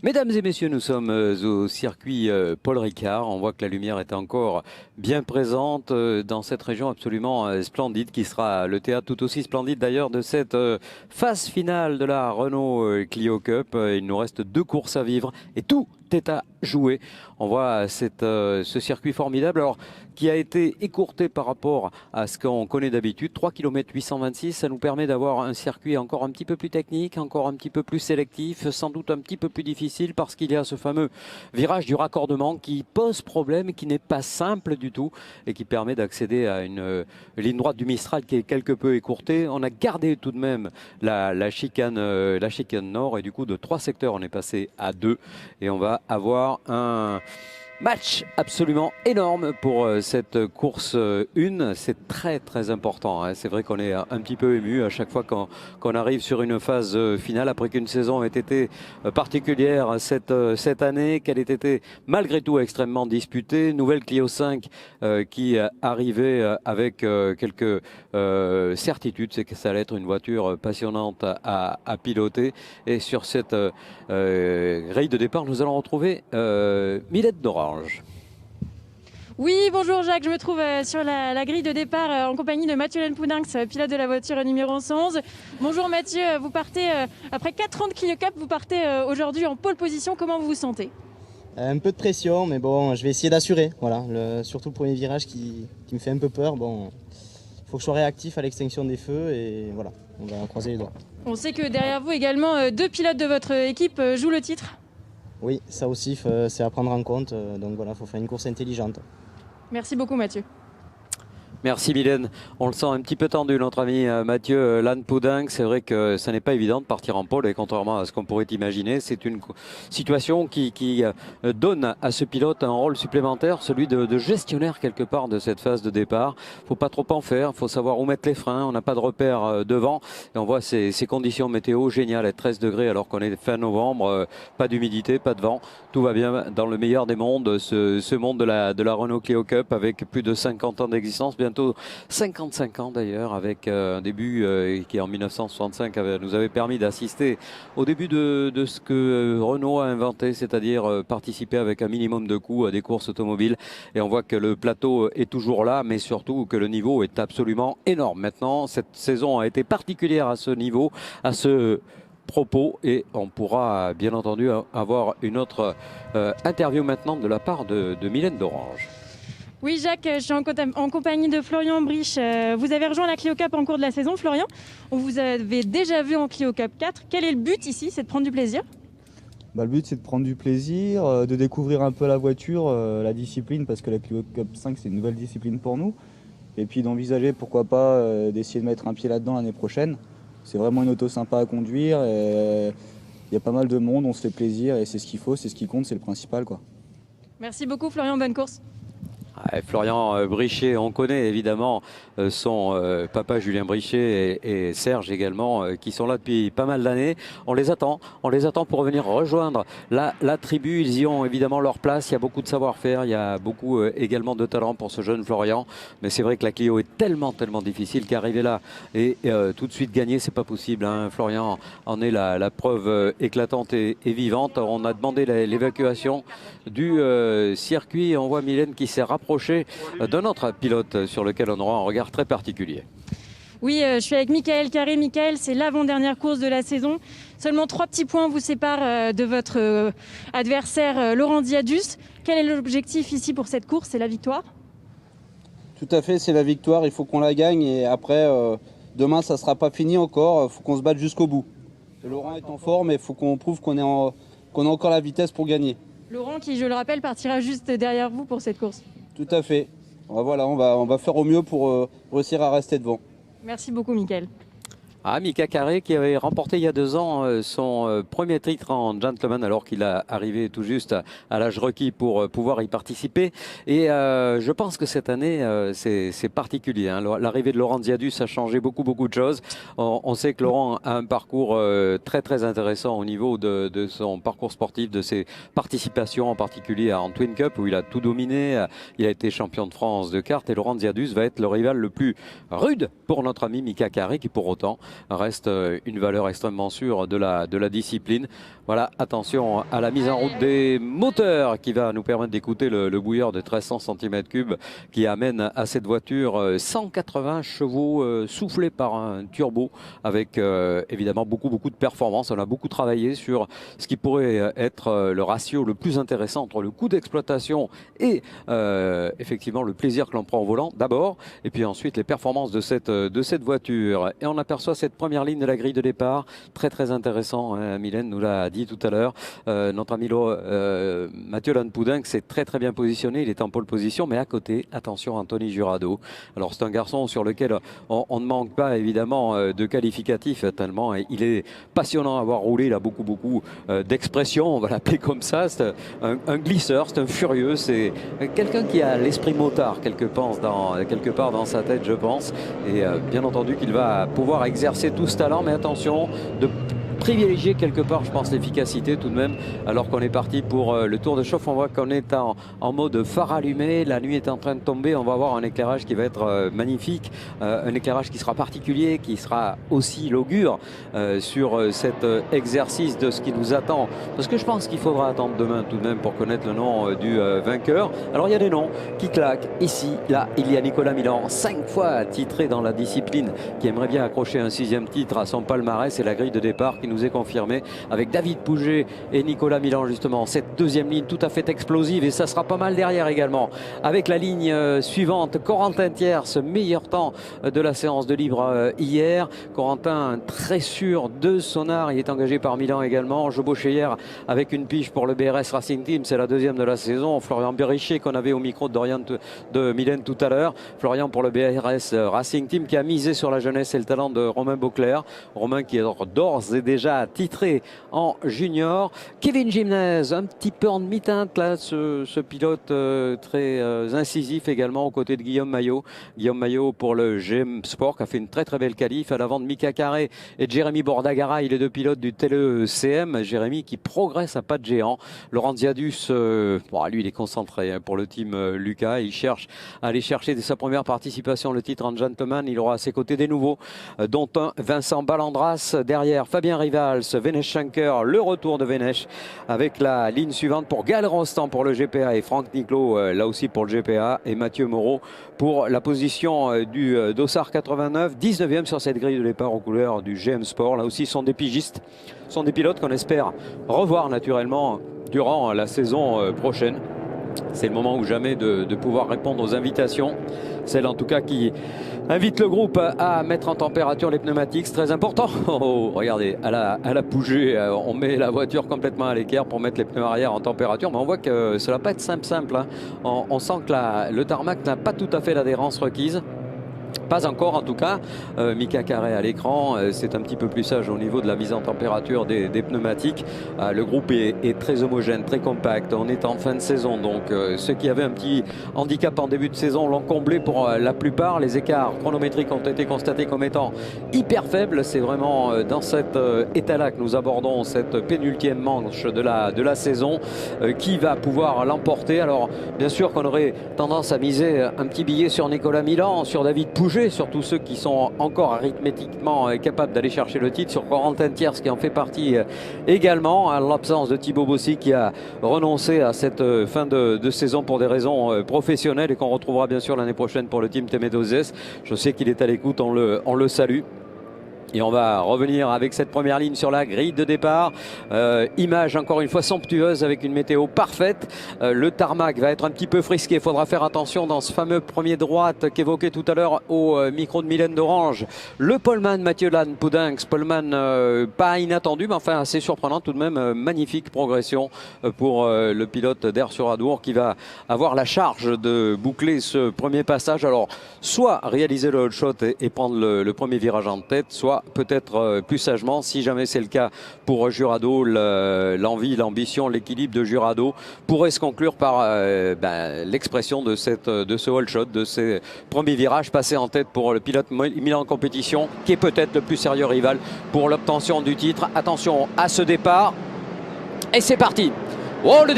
Mesdames et messieurs, nous sommes au circuit Paul Ricard. On voit que la lumière est encore bien présente dans cette région absolument splendide qui sera le théâtre tout aussi splendide d'ailleurs de cette phase finale de la Renault Clio Cup. Il nous reste 2 courses à vivre et tout est à jouer. On voit ce circuit formidable alors qui a été écourté par rapport à ce qu'on connaît d'habitude. 3 km 826, ça nous permet d'avoir un circuit encore un petit peu plus technique, encore un petit peu plus sélectif, sans doute un petit peu plus difficile parce qu'il y a ce fameux virage du raccordement qui pose problème, qui n'est pas simple du tout et qui permet d'accéder à une ligne droite du Mistral qui est quelque peu écourtée. On a gardé tout de même la chicane nord et du coup de 3 secteurs on est passé à 2 et on va avoir un match absolument énorme pour cette course 1. C'est très très important, hein. C'est vrai qu'on est un petit peu ému à chaque fois qu'on arrive sur une phase finale après qu'une saison ait été particulière cette année, qu'elle ait été malgré tout extrêmement disputée. Nouvelle Clio 5 qui arrivait avec quelques certitudes, c'est que ça allait être une voiture passionnante à piloter. Et sur cette grille de départ, nous allons retrouver Milette d'Orange. Oui, bonjour Jacques, je me trouve sur la grille de départ en compagnie de Mathieu Lenpoudinx, pilote de la voiture numéro 11. Bonjour Mathieu, vous partez, après 4 ans de Clio Cup, vous partez aujourd'hui en pole position, comment vous vous sentez? Un peu de pression, mais bon, je vais essayer d'assurer. Voilà, surtout le premier virage qui me fait un peu peur. Bon, il faut que je sois réactif à l'extinction des feux et voilà, on va croiser les doigts. On sait que derrière vous également, 2 pilotes de votre équipe jouent le titre. Oui, ça aussi, c'est à prendre en compte. Donc voilà, il faut faire une course intelligente. Merci beaucoup Mathieu. Merci Mylène. On le sent un petit peu tendu, notre ami Mathieu Lenpoudinx. C'est vrai que ça n'est pas évident de partir en pole et contrairement à ce qu'on pourrait imaginer, c'est une situation qui donne à ce pilote un rôle supplémentaire, celui de gestionnaire quelque part de cette phase de départ. Faut pas trop en faire, faut savoir où mettre les freins. On n'a pas de repère devant et on voit ces conditions météo géniales à 13 degrés alors qu'on est fin novembre, pas d'humidité, pas de vent. Tout va bien dans le meilleur des mondes, ce monde de la Renault Clio Cup avec plus de 50 ans d'existence, bientôt 55 ans d'ailleurs, avec un début qui en 1965 nous avait permis d'assister au début de ce que Renault a inventé, c'est-à-dire participer avec un minimum de coûts à des courses automobiles. Et on voit que le plateau est toujours là, mais surtout que le niveau est absolument énorme. Maintenant, cette saison a été particulière à ce niveau, à ce propos, et on pourra bien entendu avoir une autre interview maintenant de la part de Mylène d'Orange. Oui Jacques, je suis en compagnie de Florian Briche. Vous avez rejoint la Clio Cup en cours de la saison, Florian. On vous avait déjà vu en Clio Cup 4. Quel est le but ici? C'est de prendre du plaisir? Le but c'est de prendre du plaisir, de découvrir un peu la voiture, la discipline, parce que la Clio Cup 5 c'est une nouvelle discipline pour nous. Et puis d'envisager pourquoi pas d'essayer de mettre un pied là-dedans l'année prochaine. C'est vraiment une auto sympa à conduire, il y a pas mal de monde, on se fait plaisir et c'est ce qu'il faut, c'est ce qui compte, c'est le principal, quoi. Merci beaucoup Florian, bonne course. Florian Brichet, on connaît évidemment son papa Julien Brichet et Serge également qui sont là depuis pas mal d'années. On les attend pour venir rejoindre la tribu. Ils y ont évidemment leur place, il y a beaucoup de savoir-faire, il y a beaucoup également de talent pour ce jeune Florian. Mais c'est vrai que la Clio est tellement difficile qu'arriver là et tout de suite gagner, c'est pas possible, hein. Florian en est la preuve éclatante et vivante. On a demandé l'évacuation du circuit. On voit Mylène qui s'est rapprochée d'un autre pilote sur lequel on aura un regard très particulier. Oui, je suis avec Michael Carré. Michael, c'est l'avant-dernière course de la saison. Seulement 3 petits points vous séparent de votre adversaire Laurent Diadus. Quel est l'objectif ici pour cette course? C'est la victoire? Tout à fait, c'est la victoire. Il faut qu'on la gagne et après, demain, ça ne sera pas fini encore. Il faut qu'on se batte jusqu'au bout. Laurent est en forme et il faut qu'on prouve qu'on a encore la vitesse pour gagner. Laurent qui, je le rappelle, partira juste derrière vous pour cette course. Tout à fait. Voilà, on va faire au mieux pour réussir à rester devant. Merci beaucoup, Michael. Mika Carré qui avait remporté il y a 2 ans son premier titre en gentleman alors qu'il a arrivé tout juste à l'âge requis pour pouvoir y participer. Et je pense que cette année c'est particulier, hein. L'arrivée de Laurent Diadus a changé beaucoup de choses. On sait que Laurent a un parcours très intéressant au niveau de son parcours sportif, de ses participations en particulier en Twin Cup où il a tout dominé. Il a été champion de France de kart et Laurent Diadus va être le rival le plus rude pour notre ami Mika Carré qui pour autant reste une valeur extrêmement sûre de la discipline. Voilà, attention à la mise en route des moteurs qui va nous permettre d'écouter le bouilleur de 1300 cm3 qui amène à cette voiture 180 chevaux soufflés par un turbo avec évidemment beaucoup de performance. On a beaucoup travaillé sur ce qui pourrait être le ratio le plus intéressant entre le coût d'exploitation et effectivement le plaisir que l'on prend au volant d'abord, et puis ensuite les performances de cette voiture. Et on aperçoit cette première ligne de la grille de départ, très intéressant, hein, Mylène nous l'a dit tout à l'heure. Notre ami Mathieu Lanpoudinck s'est très bien positionné, il est en pole position, mais à côté, attention, Anthony Jurado. Alors c'est un garçon sur lequel on ne manque pas évidemment de qualificatifs, tellement il est passionnant à avoir roulé, il a beaucoup d'expressions, on va l'appeler comme ça. C'est un glisseur, c'est un furieux, c'est quelqu'un qui a l'esprit motard quelque part dans sa tête, je pense, et bien entendu qu'il va pouvoir exercer tout ce talent, mais attention de privilégier quelque part, je pense, l'efficacité tout de même, alors qu'on est parti pour le tour de chauffe. On voit qu'on est en mode phare allumé, la nuit est en train de tomber, on va avoir un éclairage qui va être magnifique, un éclairage qui sera particulier, qui sera aussi l'augure sur cet exercice de ce qui nous attend, parce que je pense qu'il faudra attendre demain tout de même pour connaître le nom du vainqueur. Alors il y a des noms qui claquent ici, là, il y a Nicolas Milan, 5 fois titré dans la discipline, qui aimerait bien accrocher un 6e titre à son palmarès, et la grille de départ qui nous est confirmée avec David Pouget et Nicolas Milan, justement cette deuxième ligne tout à fait explosive, et ça sera pas mal derrière également avec la ligne suivante, Corentin Thiers, meilleur temps de la séance de libre hier. Corentin très sûr de son art, il est engagé par Milan également. Jobo Cheyer avec une pige pour le BRS Racing Team, c'est la deuxième de la saison. Florian Béricher qu'on avait au micro de Mylène tout à l'heure. Florian pour le BRS Racing Team qui a misé sur la jeunesse et le talent de Romain Beauclerc. Romain qui est d'ores et déjà titré en junior. Kevin Gimnez un petit peu en demi-teinte là, ce pilote très incisif également aux côtés de Guillaume Maillot. Guillaume Maillot pour le GM Sport qui a fait une très belle qualif à l'avant de Mika Carré et de Jérémy Bordagara. Il est deux pilotes du TLE-CM. Jérémy qui progresse à pas de géant. Laurent Ziadus, lui il est concentré hein, pour le team Lucas. Il cherche à aller chercher dès sa première participation le titre en gentleman. Il aura à ses côtés des nouveaux, dont un Vincent Ballandras. Derrière Fabien Rivals, Vénèche Schenker, le retour de Vénèche avec la ligne suivante pour Gaël Rostand pour le GPA et Franck Niclot là aussi pour le GPA, et Mathieu Moreau pour la position du Dossard 89, 19e sur cette grille de départ aux couleurs du GM Sport. Là aussi sont des pigistes, sont des pilotes qu'on espère revoir naturellement durant la saison prochaine. C'est le moment ou jamais de pouvoir répondre aux invitations, celle en tout cas qui invite le groupe à mettre en température les pneumatiques, c'est très important. Oh, regardez, à la Pouget, on met la voiture complètement à l'équerre pour mettre les pneus arrière en température, mais on voit que ça va pas être simple. Hein. On sent que le tarmac n'a pas tout à fait l'adhérence requise. Pas encore en tout cas. Mika Carré à l'écran, c'est un petit peu plus sage au niveau de la mise en température des pneumatiques. Le groupe est très homogène, très compact. On est en fin de saison, donc ceux qui avaient un petit handicap en début de saison l'ont comblé pour la plupart. Les écarts chronométriques ont été constatés comme étant hyper faibles. C'est vraiment dans cet état-là que nous abordons cette pénultième manche de la saison. Qui va pouvoir l'emporter? Alors bien sûr qu'on aurait tendance à miser un petit billet sur Nicolas Milan, sur David Pouget, surtout ceux qui sont encore arithmétiquement capables d'aller chercher le titre, sur Corentin Thiers qui en fait partie également, à l'absence de Thibaut Bossy qui a renoncé à cette fin de saison pour des raisons professionnelles et qu'on retrouvera bien sûr l'année prochaine pour le team Temedozes. Je sais qu'il est à l'écoute, on le salue. Et on va revenir avec cette première ligne sur la grille de départ. Image encore une fois somptueuse avec une météo parfaite. Le tarmac va être un petit peu frisqué. Il faudra faire attention dans ce fameux premier droite qu'évoquait tout à l'heure au micro de Mylène d'Orange. Le poleman Mathieu Lanpoudinck, poleman pas inattendu mais enfin assez surprenant tout de même. Magnifique progression pour le pilote d'Air sur Adour qui va avoir la charge de boucler ce premier passage. Alors soit réaliser le hot shot et prendre le premier virage en tête, soit peut-être plus sagement, si jamais c'est le cas pour Jurado, l'envie, l'ambition, l'équilibre de Jurado pourrait se conclure par l'expression de ce wall shot, de ces premiers virages passés en tête pour le pilote Milan Compétition, qui est peut-être le plus sérieux rival pour l'obtention du titre. Attention à ce départ. Et c'est parti. Oh, le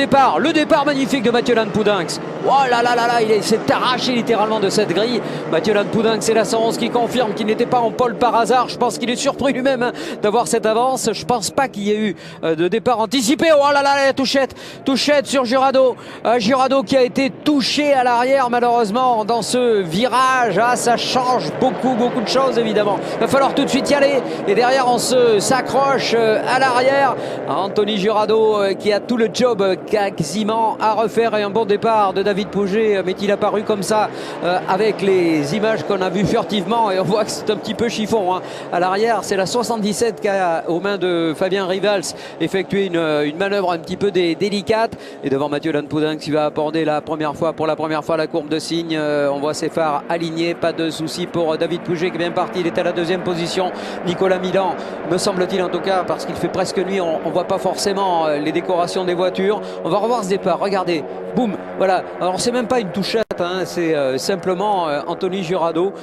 départ magnifique de Mathieu Lanne-Poudinx. Oh là là là là, il s'est arraché littéralement de cette grille. Mathieu Lanne-Poudinx, c'est la 111 qui confirme qu'il n'était pas en pole par hasard. Je pense qu'il est surpris lui-même hein, d'avoir cette avance. Je pense pas qu'il y ait eu de départ anticipé. Oh là là, la touchette sur Jurado. Jurado qui a été touché à l'arrière malheureusement dans ce virage. Ah, ça change beaucoup de choses évidemment. Il va falloir tout de suite y aller. Et derrière, on s'accroche à l'arrière. Anthony Jurado qui a tout le job quasiment à refaire et un bon départ de David Pouget, mais il a paru comme ça avec les images qu'on a vues furtivement et on voit que c'est un petit peu chiffon hein. À l'arrière, c'est la 77 qui a aux mains de Fabien Rivals effectué une manœuvre un petit peu délicate et devant Mathieu Lanne-Poudinx qui va aborder pour la première fois la courbe de signe. On voit ses phares alignés, pas de souci pour David Pouget qui est bien parti, il est à la deuxième position. Nicolas Milan, me semble-t-il en tout cas, parce qu'il fait presque nuit, on voit pas forcément les décorations des voitures. On va revoir ce départ, regardez, boum, voilà. Alors c'est même pas une touchette, hein, c'est simplement Anthony Jurado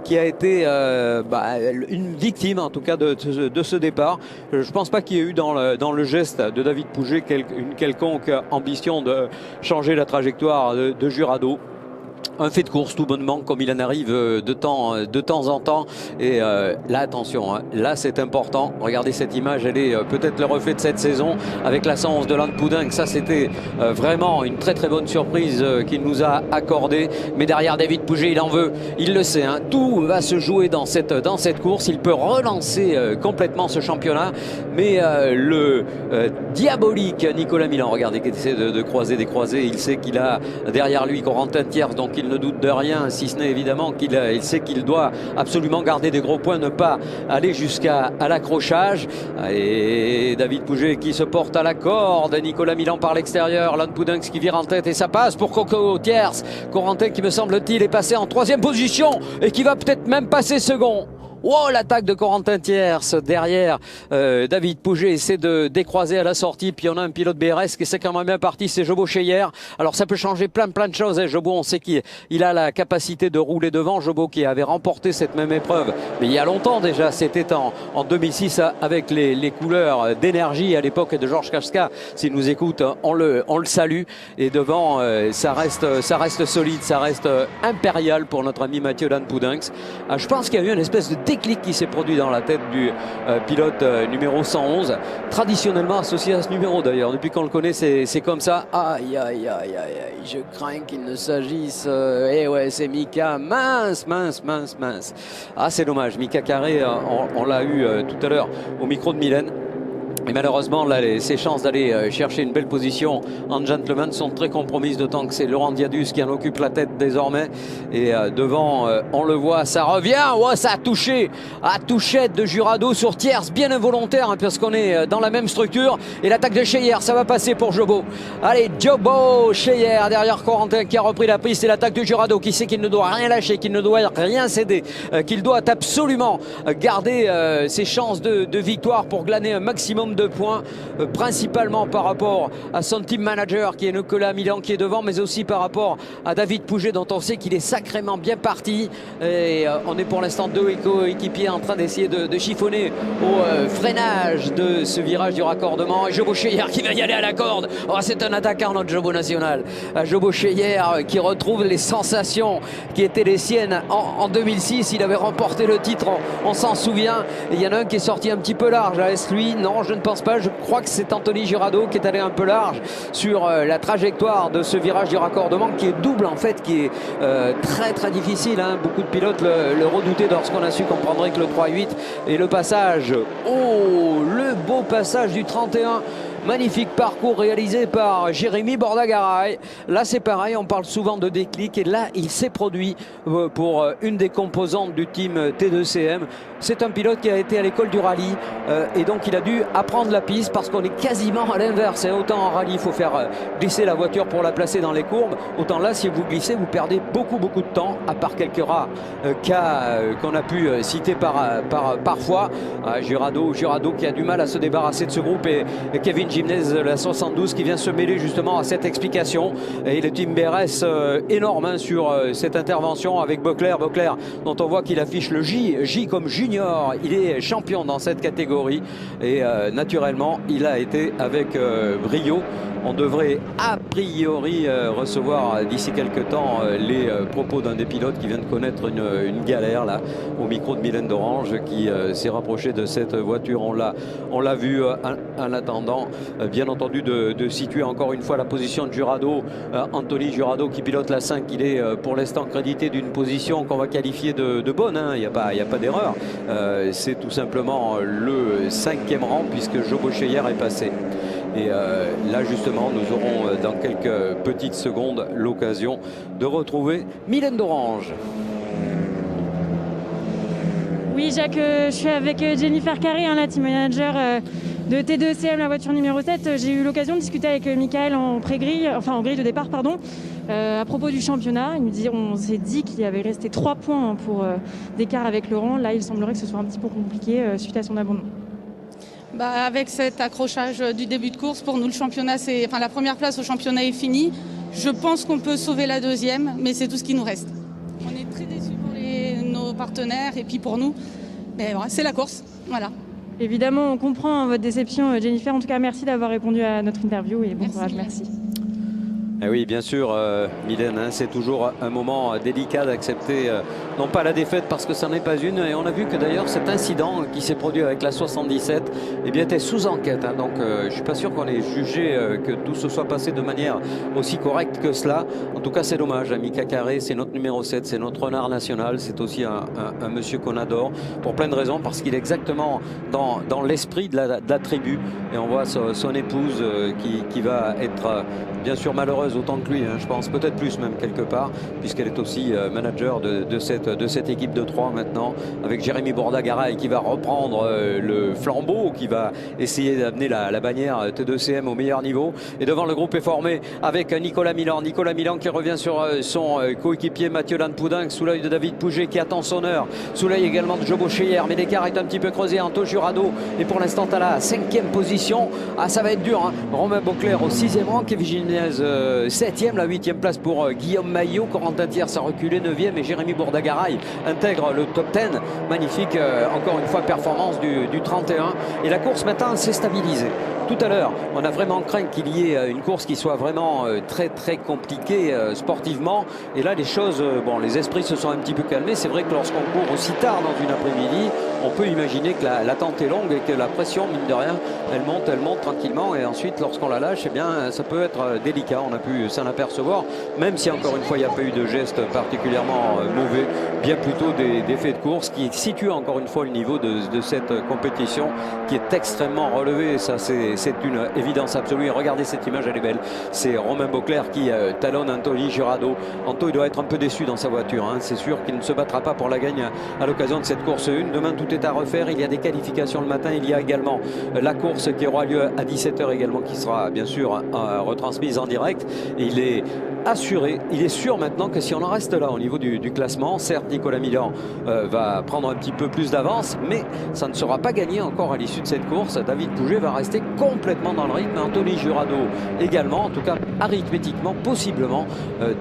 qui a été une victime en tout cas de ce départ. Je pense pas qu'il y ait eu dans le geste de David Pouget une quelconque ambition de changer la trajectoire de Jurado. Un fait de course tout bonnement comme il en arrive de temps en temps et là attention hein, là c'est important, regardez cette image, elle est peut-être le reflet de cette saison avec la 111 de Lanne-Poudinx. Ça c'était vraiment une très bonne surprise qu'il nous a accordé, mais derrière David Pouget il en veut, il le sait hein, tout va se jouer dans cette course, il peut relancer complètement ce championnat, mais le diabolique Nicolas Milan, regardez qu'il essaie de croiser des croisés, il sait qu'il a derrière lui Corentin Thiers, donc il ne doute de rien, si ce n'est évidemment qu'il sait qu'il doit absolument garder des gros points, ne pas aller jusqu'à l'accrochage. Et David Pouget qui se porte à la corde, Nicolas Milan par l'extérieur, Lanne-Poudinx qui vire en tête et ça passe pour Coco Thiers. Corentin qui me semble-t-il est passé en troisième position et qui va peut-être même passer second. Oh, l'attaque de Corentin Thiers derrière David Pouget essaie de décroiser à la sortie, puis on a un pilote BRS qui s'est quand même bien parti, c'est Jobo Cheyer. Alors ça peut changer plein de choses hein. Jobo, on sait qu'il a la capacité de rouler devant. Jobo qui avait remporté cette même épreuve mais il y a longtemps déjà, c'était en 2006 avec les couleurs d'énergie à l'époque de Georges Casca. S'il nous écoute, on le salue. Et devant ça reste solide, ça reste impérial pour notre ami Mathieu Lanne-Poudinx. Je pense qu'il y a eu une espèce de déclic qui s'est produit dans la tête du pilote numéro 111, traditionnellement associé à ce numéro d'ailleurs. Depuis qu'on le connaît, c'est comme ça. Aïe, je crains qu'il ne s'agisse... Eh ouais, c'est Mika. Mince. Ah, c'est dommage. Mika Carré, on l'a eu tout à l'heure au micro de Mylène. Et malheureusement, là, ses chances d'aller chercher une belle position en gentleman sont très compromises, d'autant que c'est Laurent Diadus qui en occupe la tête désormais. Et devant, on le voit, ça revient. Ouais, ça a touché. À touchette de Jurado sur Thiers, bien involontaire, hein, parce qu'on est dans la même structure. Et l'attaque de Cheyer, ça va passer pour Jobo. Allez, Jobo Cheyer, derrière Corentin qui a repris la piste. Et l'attaque de Jurado qui sait qu'il ne doit rien lâcher, qu'il ne doit rien céder, qu'il doit absolument garder ses chances de victoire pour glaner un maximum de points, principalement par rapport à son team manager qui est Nicolas Milan qui est devant, mais aussi par rapport à David Pouget dont on sait qu'il est sacrément bien parti. Et on est pour l'instant deux équipiers en train d'essayer de chiffonner au freinage de ce virage du raccordement. Et Jobo Cheyer qui va y aller à la corde. Oh, c'est un attaquant notre Jobo national. Jobo Cheyer qui retrouve les sensations qui étaient les siennes en 2006. Il avait remporté le titre, on s'en souvient. Et il y en a un qui est sorti un petit peu large. Est-ce lui? Non, je ne pense pas. Je crois que c'est Anthony Jurado qui est allé un peu large sur la trajectoire de ce virage du raccordement qui est double en fait, qui est très difficile hein. Beaucoup de pilotes le redoutaient lorsqu'on a su qu'on prendrait que le 3-8 et le passage, oh le beau passage du 31. Magnifique parcours réalisé par Jérémy Bordagaray. Là c'est pareil, on parle souvent de déclic et là il s'est produit pour une des composantes du team T2CM. C'est un pilote qui a été à l'école du rallye et donc il a dû apprendre la piste parce qu'on est quasiment à l'inverse. Autant en rallye il faut faire glisser la voiture pour la placer dans les courbes, autant là si vous glissez vous perdez beaucoup de temps, à part quelques rares cas qu'on a pu citer parfois. Jurado qui a du mal à se débarrasser de ce groupe et Kevin Gymnase la 72 qui vient se mêler justement à cette explication. Et le team BRS énorme hein, sur cette intervention avec Bocler. Bocler dont on voit qu'il affiche le J comme junior. Il est champion dans cette catégorie et naturellement il a été avec brio. On devrait a priori recevoir d'ici quelques temps les propos d'un des pilotes qui vient de connaître une galère là au micro de Mylène d'Orange qui s'est rapproché de cette voiture. On l'a vu en attendant bien entendu de situer encore une fois la position de Jurado. Anthony Jurado qui pilote la 5, il est pour l'instant crédité d'une position qu'on va qualifier de bonne, hein. Il n'y a pas d'erreur. C'est tout simplement le 5e rang puisque Jo Bocheyer est passé. Et là justement nous aurons dans quelques petites secondes l'occasion de retrouver Mylène d'Orange. Oui Jacques, je suis avec Jennifer Carré, la team manager de T2CM, la voiture numéro 7. J'ai eu l'occasion de discuter avec Michael en pré-grille, enfin en grille de départ pardon, à propos du championnat. On s'est dit qu'il y avait resté 3 points pour d'écart avec Laurent. Là il semblerait que ce soit un petit peu compliqué suite à son abandon. Avec cet accrochage du début de course, pour nous le championnat, la première place au championnat est finie. Je pense qu'on peut sauver la 2e, mais c'est tout ce qui nous reste. On est très déçus pour nos partenaires et puis pour nous. Mais voilà, c'est la course, voilà. Évidemment, on comprend votre déception, Jennifer. En tout cas, merci d'avoir répondu à notre interview et bon courage, merci. Et oui, bien sûr, Mylène, hein, c'est toujours un moment délicat d'accepter, non pas la défaite parce que ça n'est pas une. Et on a vu que d'ailleurs cet incident qui s'est produit avec la 77 était sous enquête. Hein, donc je ne suis pas sûr qu'on ait jugé que tout se soit passé de manière aussi correcte que cela. En tout cas, c'est dommage. Mika Carré, c'est notre numéro 7, c'est notre renard national. C'est aussi un monsieur qu'on adore pour plein de raisons parce qu'il est exactement dans l'esprit de la tribu. Et on voit son épouse qui va être bien sûr malheureuse autant que lui, hein, je pense, peut-être plus même quelque part, puisqu'elle est aussi manager de cette équipe de 3 maintenant, avec Jérémy Bordagaray qui va reprendre le flambeau, qui va essayer d'amener la bannière T2CM au meilleur niveau. Et devant le groupe est formé avec Nicolas Milan. Nicolas Milan qui revient sur son coéquipier Mathieu Lanpoudin, sous l'œil de David Pouget qui attend son heure, sous l'œil également de Jo Bocheyer, mais l'écart est un petit peu creusé. Anto Jurado et pour l'instant à la 5e position. Ah, ça va être dur, hein. Romain Bocler au 6e rang, Kevin Gymnase 7e, la 8e place pour Guillaume Maillot, Corentin Thiers a reculé 9e et Jérémy Bordagaray intègre le top 10. Magnifique, encore une fois, performance du 31. Et la course maintenant s'est stabilisée. Tout à l'heure, on a vraiment craint qu'il y ait une course qui soit vraiment très très compliquée sportivement. Et là, les choses, les esprits se sont un petit peu calmés. C'est vrai que lorsqu'on court aussi tard dans une après-midi, on peut imaginer que l'attente est longue et que la pression, mine de rien, elle monte tranquillement. Et ensuite, lorsqu'on la lâche, eh bien, ça peut être délicat. On a pu s'en apercevoir, même si encore une fois, il n'y a pas eu de gestes particulièrement mauvais, bien plutôt des faits de course qui situent encore une fois le niveau de cette compétition qui est extrêmement relevée. Ça, c'est une évidence absolue. Et regardez cette image, elle est belle. C'est Romain Bocler qui talonne Anthony Jurado. Anto, il doit être un peu déçu dans sa voiture, hein. C'est sûr qu'il ne se battra pas pour la gagne à l'occasion de cette course 1. Demain, tout est à refaire. Il y a des qualifications le matin. Il y a également la course qui aura lieu à 17 h également, qui sera bien sûr retransmise en direct. Et il est assuré, il est sûr maintenant que si on en reste là au niveau du classement, certes Nicolas Milan va prendre un petit peu plus d'avance, mais ça ne sera pas gagné encore à l'issue de cette course. David Pouget va rester complètement dans le rythme, Anthony Jurado également, en tout cas arithmétiquement, possiblement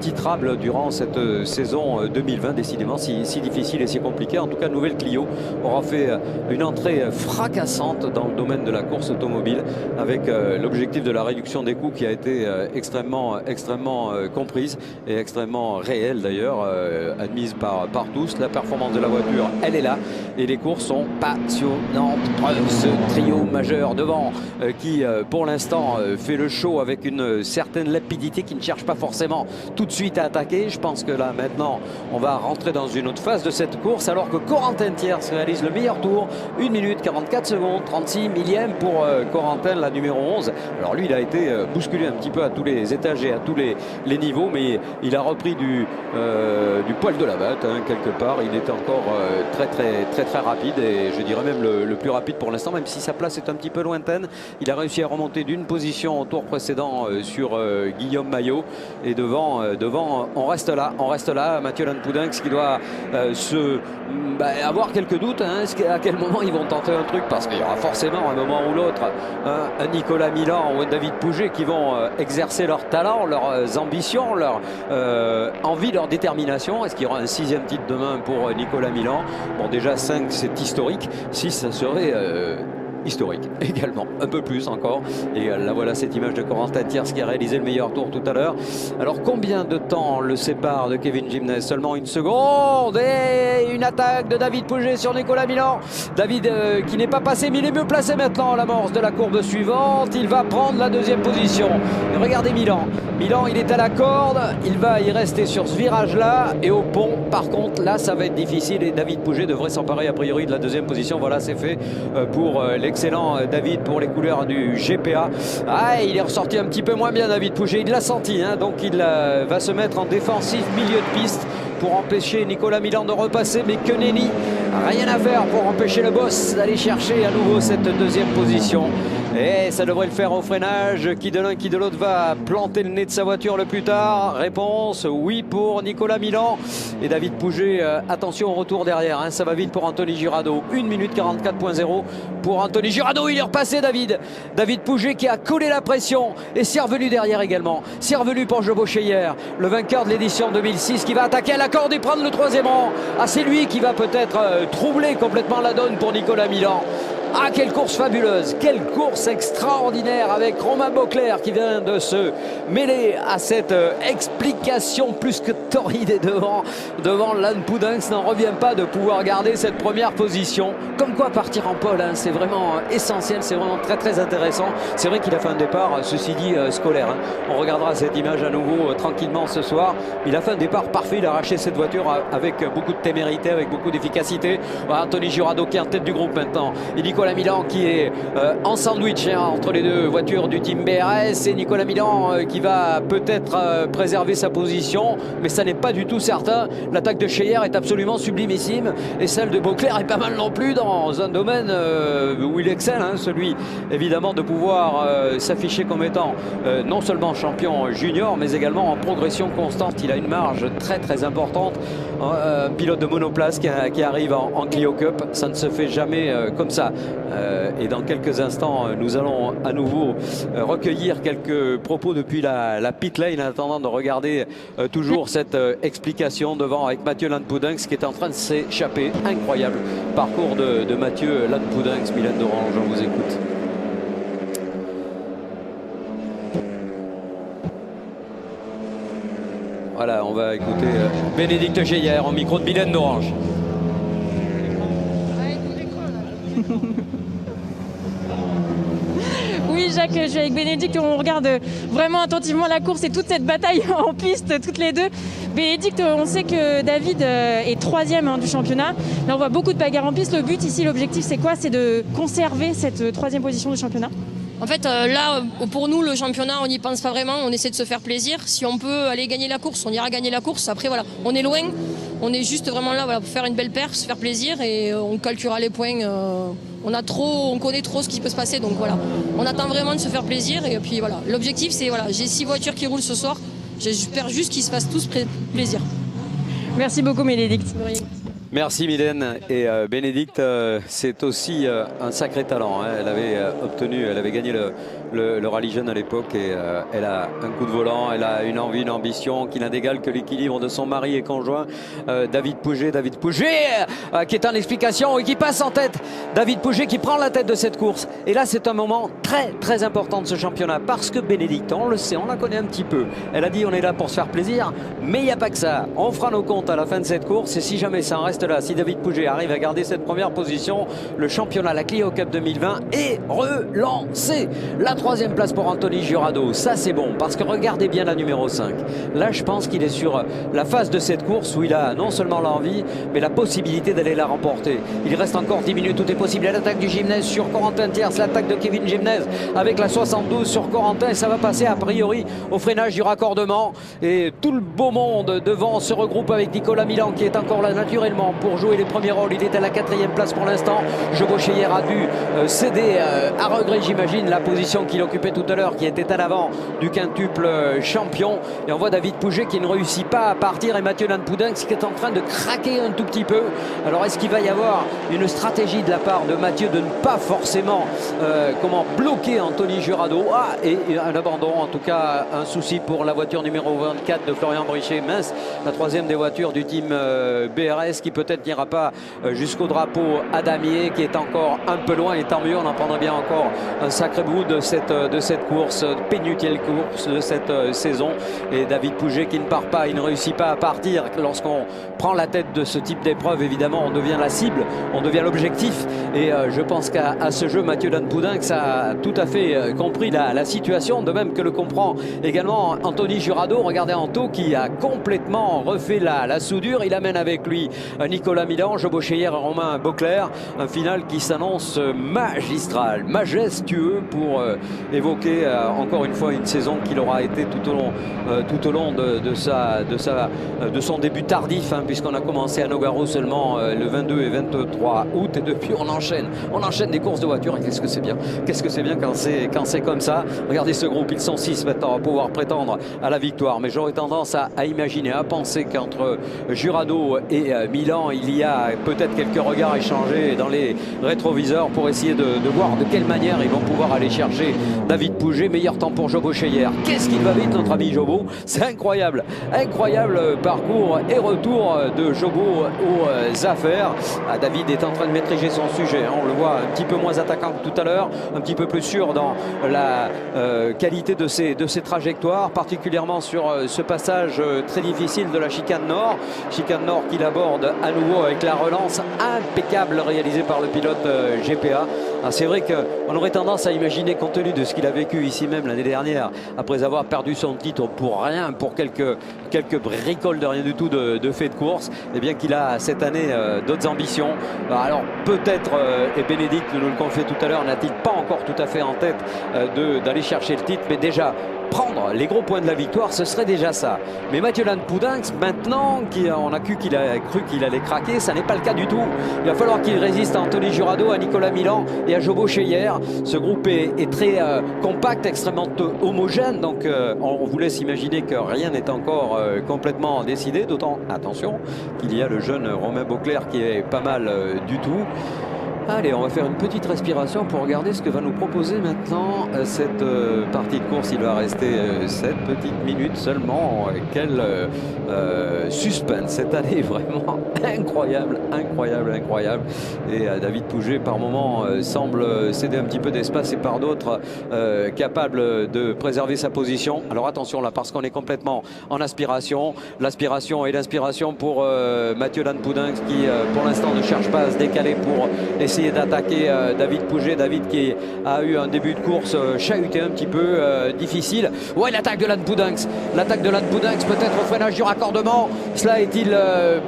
titrable durant cette saison 2020, décidément si difficile et si compliqué. En tout cas, Nouvelle Clio aura fait une entrée fracassante dans le domaine de la course automobile avec l'objectif de la réduction des coûts qui a été extrêmement comprise et extrêmement réelle d'ailleurs, admise par tous. La performance de la voiture, elle est là et les courses sont passionnantes. Ce trio majeur devant qui pour l'instant fait le show avec une certaine lapidité, qui ne cherche pas forcément tout de suite à attaquer. Je pense que là maintenant on va rentrer dans une autre phase de cette course, alors que Corentin Thiers réalise le meilleur tour, 1 minute 44 secondes 36 millièmes pour Corentin, la numéro 11. Alors lui, il a été bousculé un petit peu à tous les étages et à tous les niveaux, mais il a repris du poil de la batte, hein, quelque part. Il était encore très rapide, et je dirais même le plus rapide pour l'instant, même si sa place est un petit peu lointaine. Il a réussi à remonter d'une position au tour précédent sur Guillaume Maillot. Et devant, on reste là. Mathieu Lanpoudinx qui doit avoir quelques doutes. Hein, à quel moment ils vont tenter un truc, parce qu'il y aura forcément un moment ou l'autre un Nicolas Milan ou un David Pouget qui vont exercer leur talent, leurs ambitions, leur envie, leur détermination. Est-ce qu'il y aura un 6e titre demain pour Nicolas Milan? Bon, déjà 5 c'est historique, 6 ça serait historique également, un peu plus encore. Et là voilà cette image de Corentin Thiers qui a réalisé le meilleur tour tout à l'heure. Alors combien de temps le sépare de Kevin Gimnez? Seulement 1 seconde, et une attaque de David Pouget sur Nicolas Milan. David qui n'est pas passé, mais il est mieux placé maintenant à l'amorce de la courbe suivante. Il va prendre la 2e position. Et regardez Milan, il est à la corde, il va y rester sur ce virage là, et au pont par contre là ça va être difficile, et David Pouget devrait s'emparer a priori de la 2e position. Voilà, c'est fait pour l'excellent David, pour les couleurs du GPA. Il est ressorti un petit peu moins bien David Pouget, il l'a senti, hein, donc il va se mettre en défensif milieu de piste pour empêcher Nicolas Milan de repasser, mais que nenni, rien à faire pour empêcher le boss d'aller chercher à nouveau cette 2e position. Et ça devrait le faire au freinage. Qui de l'un, qui de l'autre va planter le nez de sa voiture le plus tard? Réponse oui pour Nicolas Milan. Et David Pouget, attention au retour derrière, hein, ça va vite pour Anthony Girardot. 1 minute 44.0 pour Anthony Girardot. Il est repassé David Pouget qui a collé la pression et s'est revenu derrière également. C'est revenu pour Jobo Cheyer, le vainqueur de l'édition 2006, qui va attaquer à la corde et prendre le 3e rang. C'est lui qui va peut-être troubler complètement la donne pour Nicolas Milan. Quelle course fabuleuse, quelle course extraordinaire avec Romain Beauclerc qui vient de se mêler à cette explication plus que torride, et devant Lanpoudinx n'en revient pas de pouvoir garder cette première position. Comme quoi partir en pole, hein, c'est vraiment essentiel, c'est vraiment très très intéressant. C'est vrai qu'il a fait un départ, ceci dit, scolaire. Hein. On regardera cette image à nouveau tranquillement ce soir. Il a fait un départ parfait, il a arraché cette voiture avec beaucoup de témérité, avec beaucoup d'efficacité. Anthony Girardot qui est en tête du groupe maintenant. Et Nicolas Milan qui est en sandwich entre les deux voitures du team BRS, et Nicolas Milan qui va peut-être préserver sa position, mais ça n'est pas du tout certain. L'attaque de Cheyer est absolument sublimissime, et celle de Beauclerc est pas mal non plus, dans un domaine où il excelle, hein, celui évidemment de pouvoir s'afficher comme étant non seulement champion junior, mais également en progression constante. Il a une marge très très importante. Un pilote de monoplace qui arrive en Clio Cup, ça ne se fait jamais comme ça. Et dans quelques instants, nous allons à nouveau recueillir quelques propos depuis la pit lane, en attendant de regarder toujours cette explication devant avec Mathieu Lanpoudinx qui est en train de s'échapper. Incroyable parcours de Mathieu Lanpoudinx. Mylène d'Orange, on vous écoute. Voilà, on va écouter Bénédicte Cheyer en micro de Mylène d'Orange. Oui Jacques, je suis avec Bénédicte, on regarde vraiment attentivement la course et toute cette bataille en piste, toutes les deux. Bénédicte, on sait que David est 3e du championnat. Là on voit beaucoup de bagarres en piste. Le but ici, l'objectif c'est quoi? C'est de conserver cette 3e position du championnat. En fait, là, pour nous, le championnat, on n'y pense pas vraiment. On essaie de se faire plaisir. Si on peut aller gagner la course, on ira gagner la course. Après, voilà, on est loin. On est juste vraiment là, voilà, pour faire une belle perf, se faire plaisir, et on calculera les points. On connaît trop ce qui peut se passer. Donc voilà, on attend vraiment de se faire plaisir. Et puis voilà, l'objectif, c'est voilà, j'ai 6 voitures qui roulent ce soir. J'espère juste qu'ils se fassent tous plaisir. Merci beaucoup, Bénédicte. Merci Mylène. Et Bénédicte, c'est aussi un sacré talent. Hein. Elle avait gagné le rallye jeune à l'époque, et elle a un coup de volant, elle a une envie, une ambition qui n'a d'égal que l'équilibre de son mari et conjoint David Pouget qui est en explication et qui passe en tête. David Pouget qui prend la tête de cette course. Et là c'est un moment très très important de ce championnat, parce que Bénédicte, on le sait, on la connaît un petit peu. Elle a dit on est là pour se faire plaisir, mais il n'y a pas que ça. On fera nos comptes à la fin de cette course, et si jamais ça en reste là, si David Pouget arrive à garder cette première position, le championnat, la Clio Cup 2020 est relancé. La troisième place pour Anthony Jurado. Ça c'est bon, parce que regardez bien la numéro 5. Là je pense qu'il est sur la phase de cette course où il a non seulement l'envie, mais la possibilité d'aller la remporter. Il reste encore 10 minutes, tout est possible. L'attaque du Gimnez sur Corentin Thiers, l'attaque de Kevin Gimnez avec la 72 sur Corentin, et ça va passer a priori au freinage du raccordement. Et tout le beau monde devant se regroupe avec Nicolas Milan qui est encore là naturellement pour jouer les premiers rôles. Il est à la 4e place pour l'instant. Jobo Cheyer a dû céder à regret, j'imagine, la position qu'il occupait tout à l'heure, qui était à l'avant du quintuple champion. Et on voit David Pouget qui ne réussit pas à partir, et Mathieu Lanpoudinx qui est en train de craquer un tout petit peu. Alors est-ce qu'il va y avoir une stratégie de la part de Mathieu de ne pas forcément bloquer Anthony Jurado? Et un abandon, en tout cas un souci pour la voiture numéro 24 de Florian Brichet, mince, la troisième des voitures du team BRS, qui peut-être n'ira pas jusqu'au drapeau à damier, qui est encore un peu loin, et tant mieux, on en prendrait bien encore un sacré bout de cette course, pénultième course de cette saison. Et David Pouget qui ne part pas, il ne réussit pas à partir. Lorsqu'on prend la tête de ce type d'épreuve, évidemment on devient la cible, on devient l'objectif, et je pense qu'à ce jeu Mathieu Lanpoudinx a tout à fait compris la situation, de même que le comprend également Anthony Jurado. Regardez Anto qui a complètement refait la soudure. Il amène avec lui Nicolas Milan, Jobo Cheyer et Romain Beauclerc. Un final qui s'annonce magistral, majestueux, pour évoquer encore une fois une saison qu'il aura été tout au long de son début tardif, puisqu'on a commencé à Nogaro seulement le 22 et 23 août, et depuis on enchaîne des courses de voitures. Et qu'est-ce que c'est bien quand c'est comme ça. Regardez ce groupe, ils sont 6 maintenant à pouvoir prétendre à la victoire, mais j'aurais tendance à imaginer, à penser qu'entre Jurado et Milan, il y a peut-être quelques regards échangés dans les rétroviseurs pour essayer de voir de quelle manière ils vont pouvoir aller chercher David Pouget. Meilleur temps pour Jobo Cheyer. Qu'est-ce qu'il va vite, notre ami Jobo, c'est incroyable parcours et retour de Jobo aux affaires. David est en train de maîtriser son sujet, on le voit un petit peu moins attaquant que tout à l'heure, un petit peu plus sûr dans la qualité de ses trajectoires, particulièrement sur ce passage très difficile de la chicane nord qu'il aborde à nouveau avec la relance impeccable réalisée par le pilote GPA. C'est vrai qu'on aurait tendance à imaginer, compte tenu de ce qu'il a vécu ici même l'année dernière, après avoir perdu son titre pour rien, pour quelques bricoles de rien du tout de fait de course, et bien qu'il a cette année d'autres ambitions. Alors peut-être, et Bénédicte nous le confie tout à l'heure, n'a-t-il pas encore tout à fait en tête d'aller chercher le titre, mais déjà prendre les gros points de la victoire, ce serait déjà ça. Mais Mathieu Lanpoudinx, maintenant, on a cru qu'il allait craquer, ça n'est pas le cas du tout. Il va falloir qu'il résiste à Anthony Jurado, à Nicolas Milan et à Jobo Cheyer. Ce groupe est très compact, extrêmement homogène, donc on vous laisse imaginer que rien n'est encore complètement décidé, d'autant, attention, qu'il y a le jeune Romain Beauclerc qui est pas mal du tout. Allez, on va faire une petite respiration pour regarder ce que va nous proposer maintenant cette partie de course. Il va rester 7 petites minutes seulement. Quel suspense cette année, vraiment incroyable. Et David Pouget par moment semble céder un petit peu d'espace, et par d'autres capable de préserver sa position. Alors attention là, parce qu'on est complètement en aspiration. L'aspiration et l'inspiration pour Mathieu Lanpoudinx qui pour l'instant ne cherche pas à se décaler pour essayer d'attaquer David Pouget. David qui a eu un début de course chahuté un petit peu difficile. Ouais, l'attaque de Lanpoudinx peut-être au freinage du raccordement. Cela est-il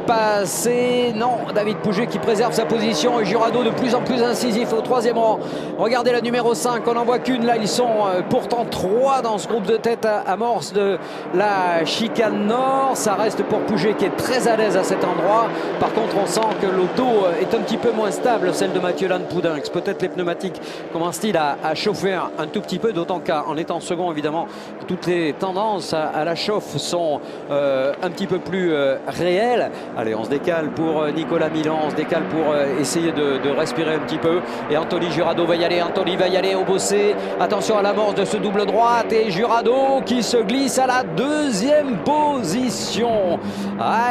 passé? Non, David Pouget qui préserve sa position, et Jurado de plus en plus incisif au 3e rang. Regardez la numéro 5, on n'en voit qu'une là, ils sont pourtant 3 dans ce groupe de tête amorce de la chicane nord. Ça reste pour Pouget qui est très à l'aise à cet endroit. Par contre, on sent que l'auto est un petit peu moins stable, celle de Mathieu Lanpoudinx. Peut-être les pneumatiques commencent-ils à chauffer un tout petit peu, d'autant qu'en étant second, évidemment, toutes les tendances à la chauffe sont un petit peu plus réelles. Allez, on se décale pour Nicolas Milan, on se décale pour essayer de respirer un petit peu. Et Anthony Jurado va y aller, au bossé. Attention à l'amorce de ce double droite, et Jurado qui se glisse à la 2e position.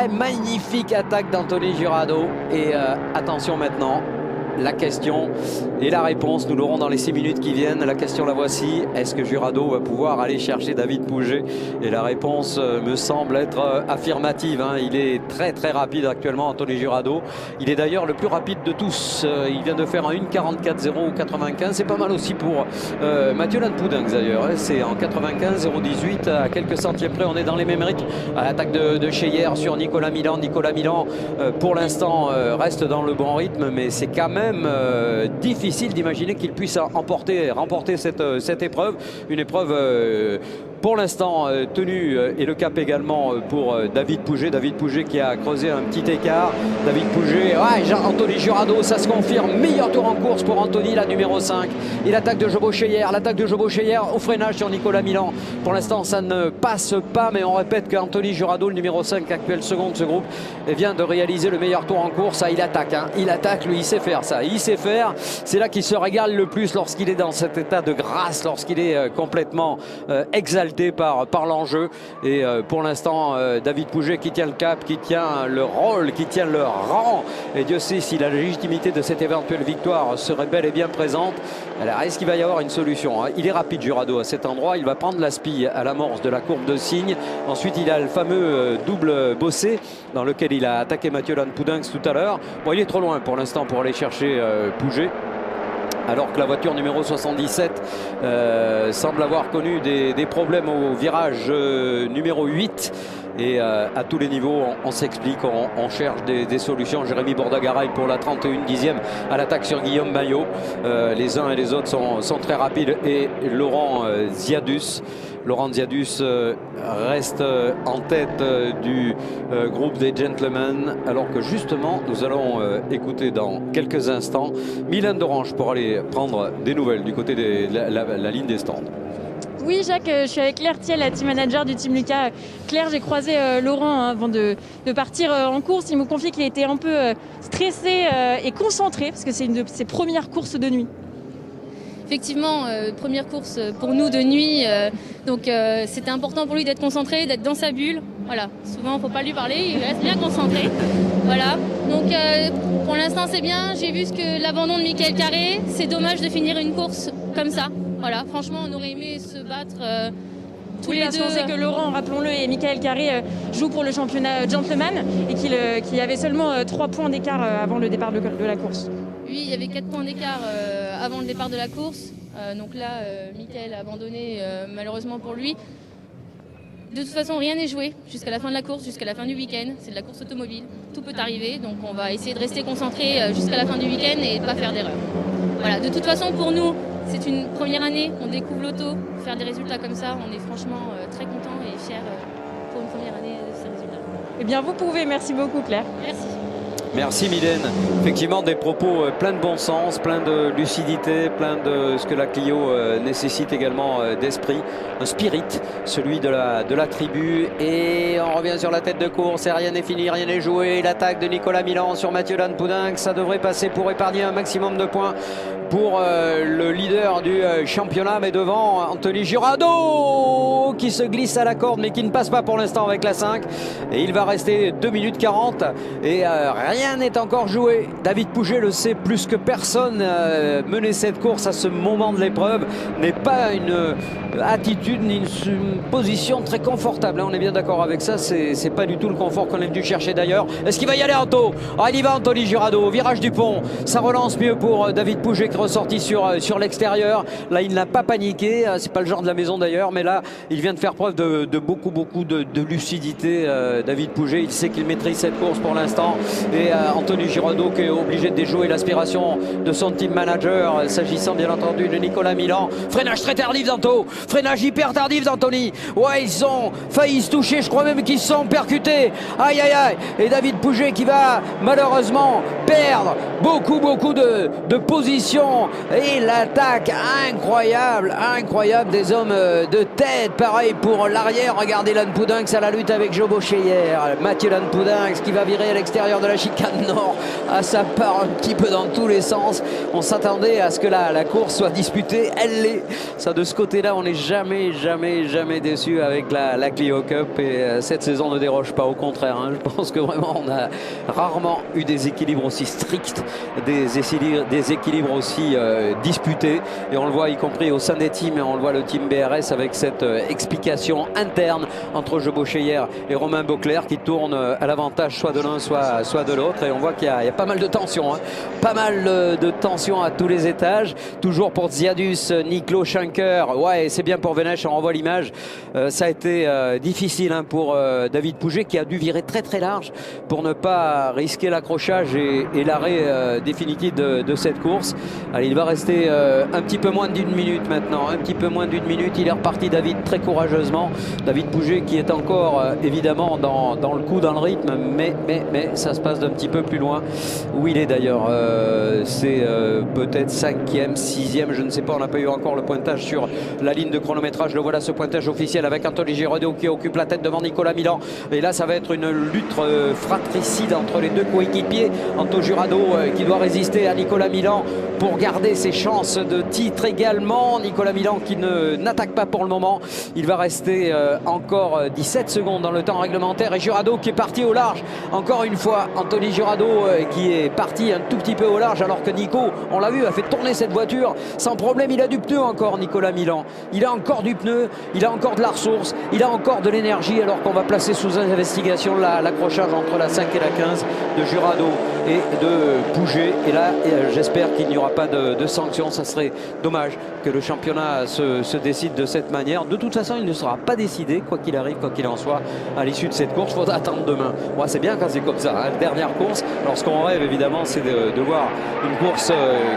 Magnifique attaque d'Anthony Jurado. Et attention maintenant, la question et la réponse, nous l'aurons dans les 6 minutes qui viennent. La question, la voici: est-ce que Jurado va pouvoir aller chercher David Pouget? Et la réponse me semble être affirmative, hein. Il est très très rapide actuellement, Anthony Jurado. Il est d'ailleurs le plus rapide de tous. Il vient de faire un 1:44.095. C'est pas mal aussi pour Mathieu Lanpoudinx d'ailleurs. C'est en 95.018 à quelques centièmes près. On est dans les mêmes rythmes. À l'attaque de Cheyer sur Nicolas Milan. Nicolas Milan pour l'instant reste dans le bon rythme, mais c'est quand même difficile d'imaginer qu'il puisse remporter cette épreuve. Une épreuve pour l'instant tenue et le cap également pour David Pouget. David Pouget qui a creusé un petit écart. David Pouget, Anthony Jurado, ça se confirme. Meilleur tour en course pour Anthony, la numéro 5. Et l'attaque de Jobo Cheyer, au freinage sur Nicolas Milan. Pour l'instant, ça ne passe pas, mais on répète qu'Anthony Jurado, le numéro 5, actuel second de ce groupe, vient de réaliser le meilleur tour en course. Il attaque, hein. Il attaque, lui, il sait faire ça. Il sait faire. C'est là qu'il se régale le plus lorsqu'il est dans cet état de grâce, lorsqu'il est complètement exalté par l'enjeu. Et pour l'instant, David Pouget qui tient le cap, qui tient le rôle, qui tient le rang. Et Dieu sait si la légitimité de cette éventuelle victoire serait bel et bien présente. Alors, est-ce qu'il va y avoir une solution, hein? Il est rapide, Jurado, à cet endroit. Il va prendre la spille à l'amorce de la courbe de Signe. Ensuite, il a le fameux double bossé dans lequel il a attaqué Mathieu Lanpoudinx tout à l'heure. Bon, il est trop loin pour l'instant pour aller chercher Pouget. Alors que la voiture numéro 77 semble avoir connu des problèmes au virage numéro 8. Et à tous les niveaux, on s'explique, on cherche des solutions. Jérémy Bordagaray pour la 31 dixième à l'attaque sur Guillaume Maillot. Les uns et les autres sont très rapides. Et Laurent Ziadus reste en tête du groupe des Gentlemen, alors que justement nous allons écouter dans quelques instants Mylène d'Orange pour aller prendre des nouvelles du côté de la ligne des stands. Oui, Jacques, je suis avec Claire Thiel, la team manager du Team Lucas. Claire, j'ai croisé Laurent avant de partir en course. Il me confiait qu'il était un peu stressé et concentré parce que c'est une de ses premières courses de nuit. Effectivement, première course pour nous de nuit, donc c'était important pour lui d'être concentré, d'être dans sa bulle. Voilà, souvent il ne faut pas lui parler, il reste bien concentré. Voilà, donc pour l'instant c'est bien. J'ai vu l'abandon de Michael Carré, c'est dommage de finir une course comme ça. Voilà, franchement on aurait aimé se battre tous les deux. On sait que Laurent, rappelons-le, et Michael Carré jouent pour le championnat Gentleman et qu'il y avait seulement 3 points d'écart avant le départ de la course. Oui, il y avait 4 points d'écart avant le départ de la course. Donc là, Michael a abandonné malheureusement pour lui. De toute façon, rien n'est joué jusqu'à la fin de la course, jusqu'à la fin du week-end. C'est de la course automobile. Tout peut arriver. Donc on va essayer de rester concentré jusqu'à la fin du week-end et de ne pas faire d'erreur. Voilà, de toute façon, pour nous, c'est une première année. On découvre l'auto. Faire des résultats comme ça, on est franchement très contents et fiers pour une première année de ces résultats. Eh bien, vous pouvez. Merci beaucoup, Claire. Merci. Merci Mylène. Effectivement, des propos plein de bon sens, plein de lucidité, plein de ce que la Clio nécessite également d'esprit. Un spirit, celui de la tribu. Et on revient sur la tête de course et rien n'est fini, rien n'est joué. L'attaque de Nicolas Milan sur Mathieu Lanpoudinx, ça devrait passer pour épargner un maximum de points pour le leader du championnat. Mais devant, Anthony Jurado qui se glisse à la corde mais qui ne passe pas pour l'instant avec la 5. Et il va rester 2 minutes 40 et rien n'est encore joué. David Pouget le sait plus que personne. Mener cette course à ce moment de l'épreuve n'est pas une attitude ni une position très confortable. On est bien d'accord avec ça. C'est pas du tout le confort qu'on est venu chercher d'ailleurs. Est-ce qu'il va y aller, Anto? Il y va, Anthony Jurado. Virage du pont. Ça relance mieux pour David Pouget qui est ressorti sur l'extérieur. Là, il n'a pas paniqué. C'est pas le genre de la maison d'ailleurs. Mais là, il vient de faire preuve de beaucoup de lucidité. David Pouget, il sait qu'il maîtrise cette course pour l'instant. Et Anthony Jurado qui est obligé de déjouer l'aspiration de son team manager, s'agissant bien entendu de Nicolas Milan. Freinage très tardif d'Anto, freinage hyper tardif d'Anthony. Ouais, ils ont failli se toucher, je crois même qu'ils se sont percutés. Aïe aïe aïe. Et David Pouget qui va malheureusement perdre beaucoup de positions. Et l'attaque incroyable des hommes de tête. Pareil pour l'arrière. Regardez Lanpoudinx à la lutte avec Jobo Cheyer. Mathieu Lanpoudinx qui va virer à l'extérieur de la chicane. Cannes-Nord. Ça part un petit peu dans tous les sens. On s'attendait à ce que la course soit disputée. Elle l'est. Ça, de ce côté-là, on n'est jamais déçu avec la Clio Cup. Et cette saison ne déroge pas, au contraire. Hein. Je pense que vraiment, on a rarement eu des équilibres aussi stricts, des équilibres aussi disputés. Et on le voit, y compris au sein des teams. Et on le voit, le team BRS, avec cette explication interne entre Jebaucher et Romain Beauclerc qui tourne à l'avantage soit de l'un, soit de l'autre. Et on voit qu'il y a pas mal de tension. Hein. Pas mal de tension à tous les étages. Toujours pour Ziadus, Niklo, Schenker. Ouais, c'est bien pour Venech, on renvoie l'image. Ça a été difficile hein, pour David Pouget qui a dû virer très large pour ne pas risquer l'accrochage et l'arrêt définitif de cette course. Allez, il va rester un petit peu moins d'une minute maintenant. Un petit peu moins d'une minute. Il est reparti, David, très courageusement. David Pouget qui est encore évidemment dans le coup, dans le rythme, mais ça se passe d'un petit peu plus loin. Où il est d'ailleurs, c'est peut-être 5e, 6e, je ne sais pas, on n'a pas eu encore le pointage sur la ligne de chronométrage. Le voilà, ce pointage officiel avec Anthony Giraudot qui occupe la tête devant Nicolas Milan. Et là, ça va être une lutte fratricide entre les deux coéquipiers. Anto Giraudot qui doit résister à Nicolas Milan pour garder ses chances de titre également. Nicolas Milan qui n'attaque pas pour le moment. Il va rester encore 17 secondes dans le temps réglementaire. Et Giraudot qui est parti au large. Encore une fois, Anthony Giraudot qui est parti un tout petit peu au large, alors que Nico, on l'a vu, a fait tourner cette voiture sans problème. Il a du pneu encore, Nicolas Milan. Il a encore du pneu, il a encore de la ressource, il a encore de l'énergie, alors qu'on va placer sous investigation l'accrochage entre la 5 et la 15 de Giraudot et de Pouget. Et là, j'espère qu'il n'y aura pas de sanction. Ça serait dommage que le championnat se décide de cette manière. De toute façon, il ne sera pas décidé, quoi qu'il arrive, quoi qu'il en soit, à l'issue de cette course. Il faudra attendre demain. Ouais, c'est bien quand c'est comme ça. Hein. Dernière course, alors ce qu'on rêve évidemment, c'est de voir une course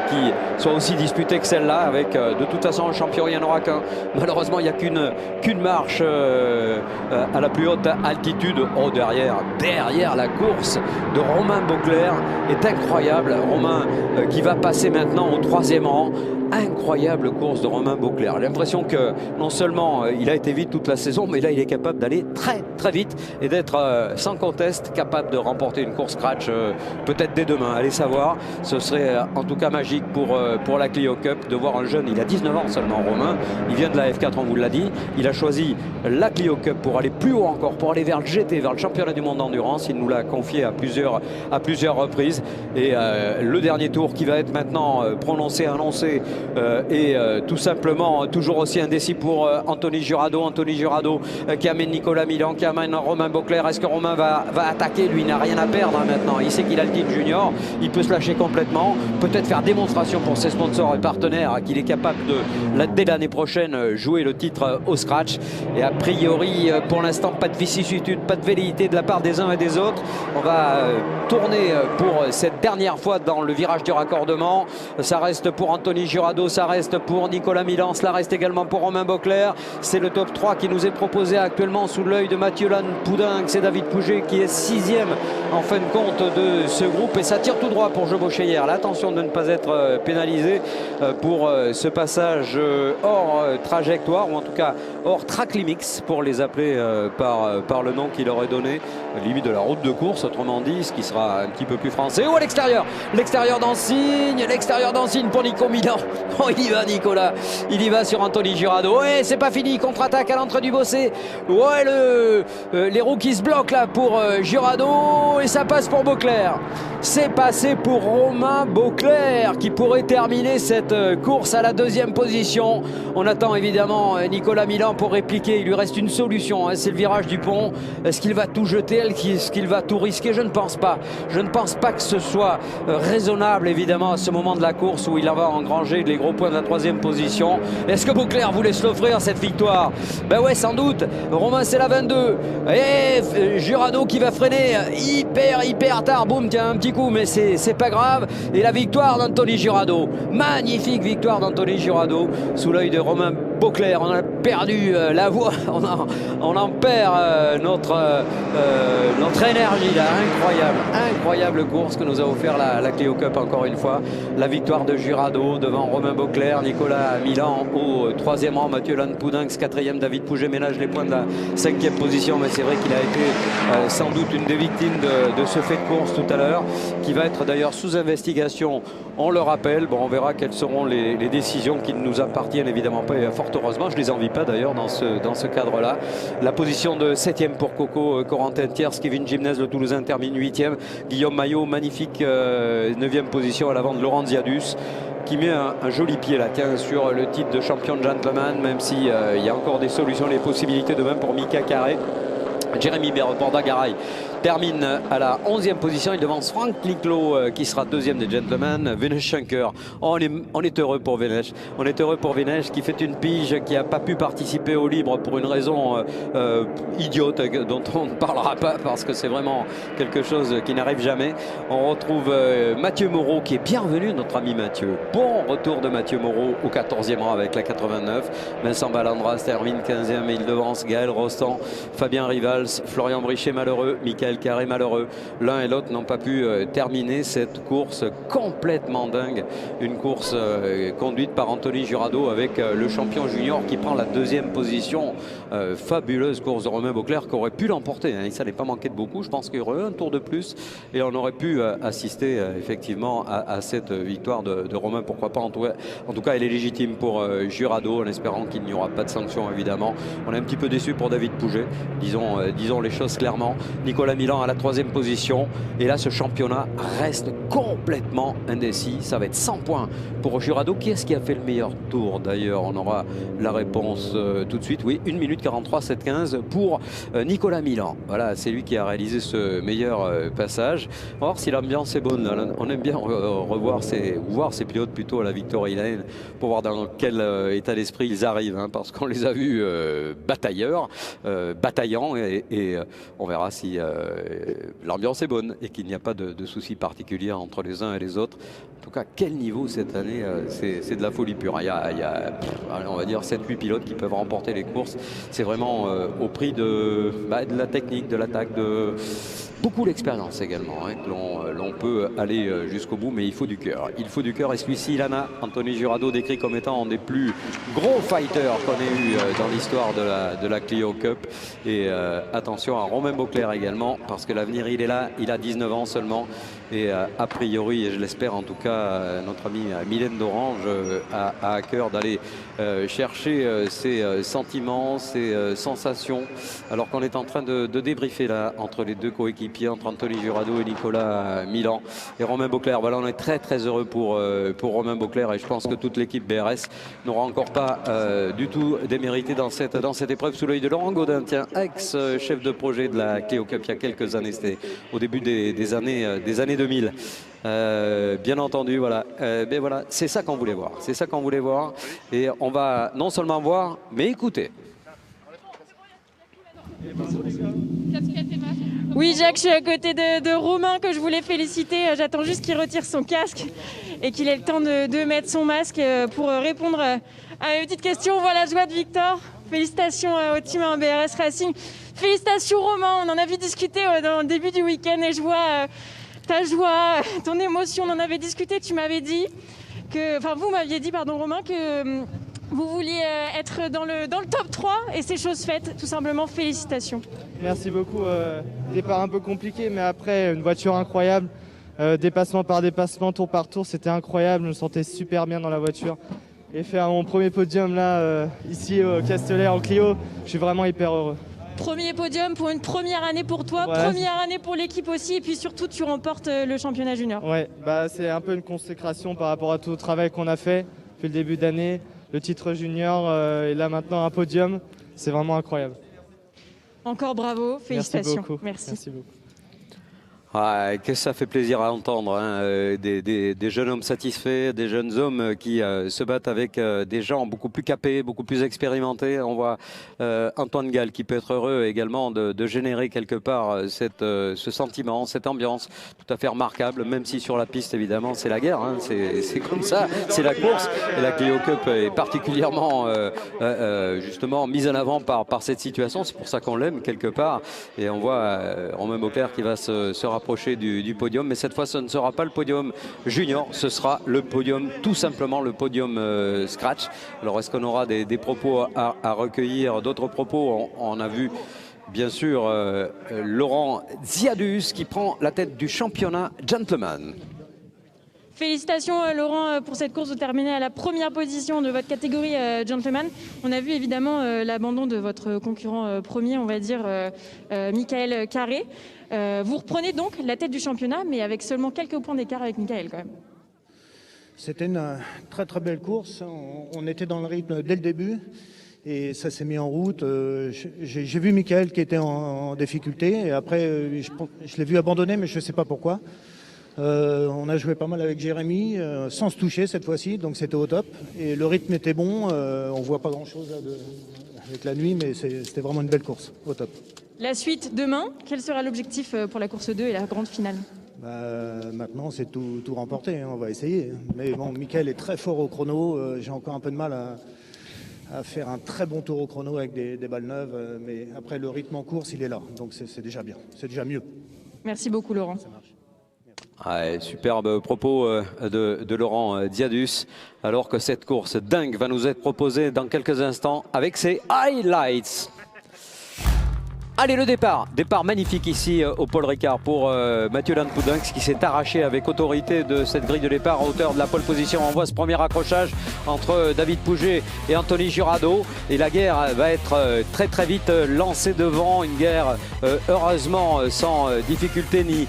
qui soit aussi disputée que celle-là, avec de toute façon un champion, il n'y en aura qu'un. Malheureusement, il n'y a qu'une marche à la plus haute altitude. Oh, derrière la course de Romain Beauclerc est incroyable. Romain qui va passer maintenant au 3e rang. Incroyable course de Romain Beauclerc. L'impression que non seulement il a été vite toute la saison, mais là il est capable d'aller très vite et d'être sans conteste capable de remporter une course scratch peut-être dès demain. Allez savoir, ce serait en tout cas magique pour la Clio Cup de voir un jeune. Il a 19 ans seulement, Romain. Il vient de la F4, on vous l'a dit. Il a choisi la Clio Cup pour aller plus haut encore, pour aller vers le GT, vers le championnat du monde d'endurance. Il nous l'a confié à plusieurs reprises. Et le dernier tour qui va être maintenant prononcé, annoncé, et tout simplement toujours aussi indécis pour Anthony Giraudot qui amène Nicolas Milan, qui amène Romain Beauclerc. Est-ce que Romain va attaquer? Lui, il n'a rien à perdre hein, maintenant. Il sait qu'il a le titre junior, il peut se lâcher complètement, peut-être faire démonstration pour ses sponsors et partenaires qu'il est capable de, dès l'année prochaine, jouer le titre au scratch. Et a priori, pour l'instant, pas de vicissitude, pas de velléité de la part des uns et des autres. On va tourner pour cette dernière fois dans le virage du raccordement. Ça reste pour Anthony Giraudot, ça reste pour Nicolas Milan, cela reste également pour Romain Beauclerc. C'est le top 3 qui nous est proposé actuellement sous l'œil de Mathieu Lannes-Poudin. C'est David Pouget qui est 6e en fin de compte de ce groupe, et ça tire tout droit pour Jebaucher. Là, attention de ne pas être pénalisé pour ce passage hors trajectoire, ou en tout cas hors track limits pour les appeler par le nom qu'il aurait donné, limite de la route de course, autrement dit, ce qui sera un petit peu plus français. Oh, à l'extérieur d'Ansigne pour Nico Milan. Oh, il y va Nicolas, il y va sur Anthony Giraudot. Ouais, c'est pas fini, contre-attaque à l'entrée du Bossé. Ouais, les roues qui se bloquent là pour Giraudot, et ça passe pour Beauclerc. C'est passé pour Romain Beauclerc qui pourrait terminer cette course à la 2e position. On attend évidemment Nicolas Milan pour répliquer. Il lui reste une solution, hein, c'est le virage du pont. Est-ce qu'il va tout jeter? Est-ce qu'il va tout risquer? Je ne pense pas. Je ne pense pas que ce soit raisonnable évidemment à ce moment de la course où il va engranger les gros points de la 3e position. Est-ce que Beauclerc voulait se l'offrir cette victoire? Ben ouais, sans doute. Romain, c'est la 22. Et Giraudot qui va freiner hyper tard. Boum, tiens, un petit coup, mais c'est pas grave. Et la victoire d'Anthony Giraudot. Magnifique victoire d'Anthony Giraudot sous l'œil de Romain Beauclerc. On a perdu la voix, on en perd notre énergie là. Incroyable course que nous a offert la Clio Cup encore une fois. La victoire de Jurado devant Romain Beauclerc, Nicolas Milan au 3e rang, Mathieu Lanpoudinx 4e, David Pouget ménage les points de la 5e position, mais c'est vrai qu'il a été sans doute une des victimes de ce fait de course tout à l'heure, qui va être d'ailleurs sous investigation, on le rappelle. Bon, on verra quelles seront les décisions qui ne nous appartiennent évidemment pas, et fort heureusement, je ne les envie pas d'ailleurs dans ce cadre-là. La position de 7e pour Coco Corentin Thiers, Kevin Gimnez, le Toulousain, termine 8e. Guillaume Maillot, magnifique 9e position à l'avant de Laurent Ziadus, qui met un joli pied là, tiens, sur le titre de champion de gentleman, même s'il y a encore des solutions, les possibilités de même pour Mika Carré. Jérémy Borda-Garay termine à la 11e position. Il devance Franck Liclot qui sera 2e des gentlemen. Vénèche Schenker. On est heureux pour Vénèche. On est heureux pour Vénèche qui fait une pige, qui n'a pas pu participer au libre pour une raison idiote dont on ne parlera pas parce que c'est vraiment quelque chose qui n'arrive jamais. On retrouve Mathieu Moreau qui est bienvenu, notre ami Mathieu. Bon retour de Mathieu Moreau au 14e rang avec la 89. Vincent Balandras termine 15e et il devance Gaël Rostand, Fabien Rivals, Florian Brichet malheureux, Michael Carré malheureux. L'un et l'autre n'ont pas pu terminer cette course complètement dingue. Une course conduite par Anthony Jurado avec le champion junior qui prend la 2e position. Fabuleuse course de Romain Beauclerc qui aurait pu l'emporter. Hein. Ça n'est pas manqué de beaucoup. Je pense qu'il y aurait eu un tour de plus et on aurait pu assister effectivement à cette victoire de Romain. Pourquoi pas. En tout cas, elle est légitime pour Jurado, en espérant qu'il n'y aura pas de sanction évidemment. On est un petit peu déçu pour David Pouget. Disons les choses clairement. Nicolas Milan à la 3e position. Et là, ce championnat reste complètement indécis. Ça va être 100 points pour Jurado. Qui est-ce qui a fait le meilleur tour d'ailleurs? On aura la réponse tout de suite. Oui, 1 minute 43, 7-15 pour Nicolas Milan. Voilà, c'est lui qui a réalisé ce meilleur passage. On va voir si l'ambiance est bonne. On aime bien voir ces pilotes plutôt à la Victory Lane pour voir dans quel état d'esprit ils arrivent. Hein, parce qu'on les a vus batailleurs, bataillants et on verra si l'ambiance est bonne et qu'il n'y a pas de soucis particuliers entre les uns et les autres. En tout cas, quel niveau cette année, c'est de la folie pure. Il y a on va dire 7-8 pilotes qui peuvent remporter les courses. C'est vraiment au prix de la technique, de l'attaque, de beaucoup d'expérience également, hein, que l'on peut aller jusqu'au bout, mais il faut du cœur. Il faut du cœur et celui-ci, il en a. Anthony Jurado décrit comme étant un des plus gros fighters qu'on ait eu dans l'histoire de la Clio Cup. Et attention à Romain Beauclerc également, parce que l'avenir il est là, il a 19 ans seulement. Et a priori, et je l'espère en tout cas, notre ami Mylène d'Orange a à cœur d'aller chercher ses sentiments, ses sensations, alors qu'on est en train de débriefer là entre les deux coéquipiers, entre Anthony Jurado et Nicolas Milan. Et Romain Beauclerc, voilà, on est très heureux pour Romain Beauclerc et je pense que toute l'équipe BRS n'aura encore pas du tout démérité dans cette épreuve sous l'œil de Laurent Gaudin, tiens, ex-chef de projet de la Clio Cup il y a quelques années, c'était au début des années 2000. Bien entendu, voilà. Mais voilà, c'est ça qu'on voulait voir. C'est ça qu'on voulait voir. Et on va non seulement voir, mais écouter. Oui, Jacques, je suis à côté de Romain que je voulais féliciter. J'attends juste qu'il retire son casque et qu'il ait le temps de mettre son masque pour répondre à une petite question. Voilà, joie de Victor. Félicitations au team BRS Racing. Félicitations Romain, on en avait discuté dans le début du week-end et je vois ta joie, ton émotion, on en avait discuté. Tu m'avais dit vous m'aviez dit, pardon Romain, que vous vouliez être dans le top 3 et c'est chose faite, tout simplement. Félicitations. Merci beaucoup. Départ un peu compliqué, mais après, une voiture incroyable. Dépassement par dépassement, tour par tour, c'était incroyable. Je me sentais super bien dans la voiture. Et faire mon premier podium là, ici au Castellet en Clio, je suis vraiment hyper heureux. Premier podium pour une première année pour toi, ouais. Première année pour l'équipe aussi, et puis surtout tu remportes le championnat junior. Ouais, c'est un peu une consécration par rapport à tout le travail qu'on a fait depuis le début d'année, le titre junior et là maintenant un podium, c'est vraiment incroyable. Encore bravo, félicitations. Merci beaucoup. Merci beaucoup. Ah, que ça fait plaisir à entendre, hein. Des jeunes hommes satisfaits, des jeunes hommes qui se battent avec des gens beaucoup plus capés, beaucoup plus expérimentés. On voit Antoine Gall qui peut être heureux également de générer quelque part ce sentiment, cette ambiance tout à fait remarquable, même si sur la piste évidemment c'est la guerre, hein. C'est comme ça, c'est la course. Et la Clio Cup est particulièrement justement mise en avant par cette situation. C'est pour ça qu'on l'aime quelque part. Et on voit Romain Beauclerc qui va se rapprocher du podium, mais cette fois ce ne sera pas le podium junior, ce sera le podium, tout simplement le podium scratch. Alors est-ce qu'on aura des propos à recueillir, d'autres propos? On a vu bien sûr Laurent Ziadus qui prend la tête du championnat gentleman. Félicitations Laurent pour cette course, vous terminez à la première position de votre catégorie gentleman. On a vu évidemment l'abandon de votre concurrent premier, on va dire Michael Carré. Vous reprenez donc la tête du championnat, mais avec seulement quelques points d'écart avec Michael quand même. C'était une très très belle course, on était dans le rythme dès le début et ça s'est mis en route. J'ai vu Michael qui était en difficulté et après je l'ai vu abandonner, mais je ne sais pas pourquoi. On a joué pas mal avec Jérémy, sans se toucher cette fois-ci, donc c'était au top. Et le rythme était bon, on voit pas grand-chose avec la nuit, mais c'était vraiment une belle course, au top. La suite demain, quel sera l'objectif pour la course 2 et la grande finale? Maintenant, c'est tout remporter, hein, on va essayer. Mais bon, Michael est très fort au chrono, j'ai encore un peu de mal à faire un très bon tour au chrono avec des balles neuves, mais après le rythme en course, il est là, donc c'est déjà bien, c'est déjà mieux. Merci beaucoup Laurent. Ça marche. Ouais, superbe propos de Laurent Ziadus, alors que cette course dingue va nous être proposée dans quelques instants avec ses highlights. Allez, le départ magnifique ici au Paul Ricard pour Mathieu Lanpoudinx qui s'est arraché avec autorité de cette grille de départ à hauteur de la pole position. On voit ce premier accrochage entre David Pouget et Anthony Jurado et la guerre va être très très vite lancée devant, une guerre heureusement sans difficulté ni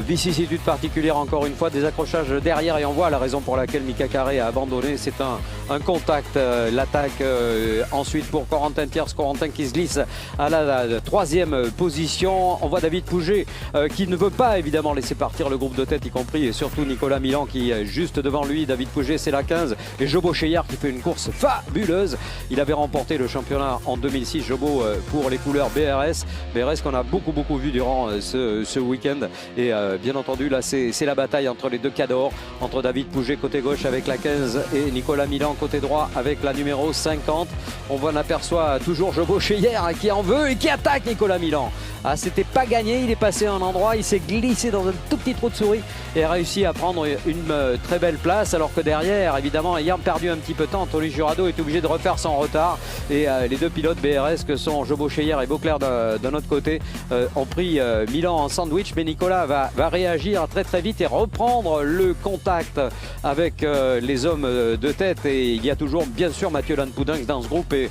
vicissitude particulière, encore une fois des accrochages derrière et on voit la raison pour laquelle Mika Carré a abandonné, c'est un contact, l'attaque ensuite pour Corentin Thiers, Corentin qui se glisse à la troisième position. On voit David Pouget qui ne veut pas évidemment laisser partir le groupe de tête, y compris et surtout Nicolas Milan qui est juste devant lui. David Pouget c'est la 15 et Jobo Cheillard qui fait une course fabuleuse. Il avait remporté le championnat en 2006, Jobo, pour les couleurs BRS. BRS qu'on a beaucoup vu durant ce week-end. Et bien entendu là c'est la bataille entre les deux cadors, entre David Pouget côté gauche avec la 15 et Nicolas Milan côté droit avec la numéro 50. On aperçoit toujours Jobo Cheillard qui en veut et qui attaque Nicolas Milan. Ah, c'était pas gagné, il est passé à un endroit, il s'est glissé dans un tout petit trou de souris et a réussi à prendre une très belle place, alors que derrière, évidemment, ayant perdu un petit peu de temps, Anthony Jurado est obligé de refaire son retard et les deux pilotes BRS que sont Jobo Cheillard et Beauclerc d'un autre côté ont pris Milan en sandwich, mais Nicolas va réagir très vite et reprendre le contact avec les hommes de tête et il y a toujours bien sûr Mathieu Lanpoudinx dans ce groupe et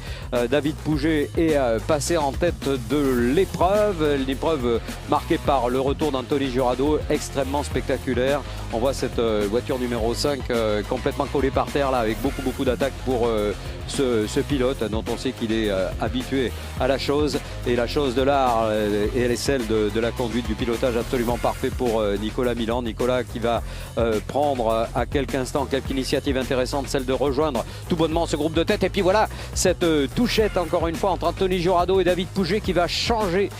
David Pouget est passé en tête de l'épreuve marquée par le retour d'Anthony Jurado, extrêmement spectaculaire. On voit cette voiture numéro 5 complètement collée par terre là, avec beaucoup d'attaques pour ce pilote dont on sait qu'il est habitué à la chose et la chose de l'art et elle est celle de la conduite, du pilotage absolument parfait pour Nicolas Milan. Nicolas qui va prendre à quelques instants quelque initiative intéressante, celle de rejoindre tout bonnement ce groupe de tête et puis voilà cette touchette encore une fois entre Anthony Jurado et David Pouget qui va changer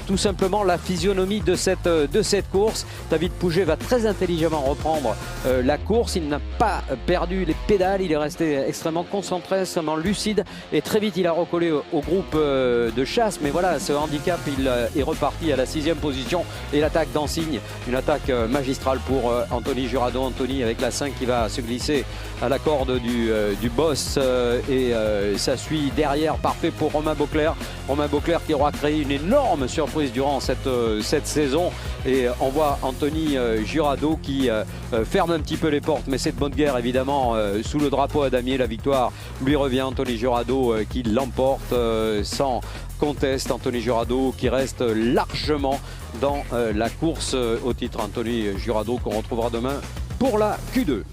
tout simplement la physionomie de cette course. David Pouget va très intelligemment reprendre la course, il n'a pas perdu les pédales, il est resté extrêmement concentré, extrêmement lucide et très vite il a recollé au groupe de chasse, mais voilà ce handicap il est reparti à la 6e position et l'attaque d'Ansigne, une attaque magistrale pour Anthony Jurado. Anthony avec la 5 qui va se glisser à la corde du boss et ça suit derrière, parfait pour Romain Beauclerc qui aura créé une énorme surprise durant cette saison et on voit Anthony Jurado qui ferme un petit peu les portes, mais c'est de bonne guerre évidemment sous le drapeau à damier. La victoire lui revient, Anthony Jurado qui l'emporte sans conteste. Anthony Jurado qui reste largement dans la course au titre. Anthony Jurado qu'on retrouvera demain pour la Q2.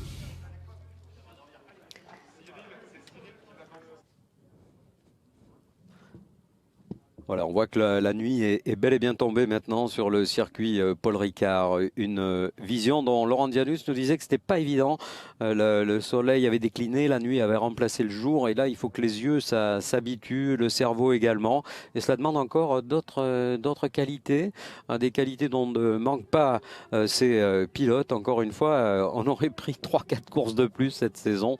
Voilà, on voit que la nuit est bel et bien tombée maintenant sur le circuit Paul Ricard. Une vision dont Laurent Dianus nous disait que c'était pas évident. Le soleil avait décliné, la nuit avait remplacé le jour, et là il faut que les yeux s'habituent, le cerveau également. Et cela demande encore d'autres qualités, des qualités dont ne manquent pas ces pilotes. Encore une fois, on aurait pris 3-4 courses de plus cette saison,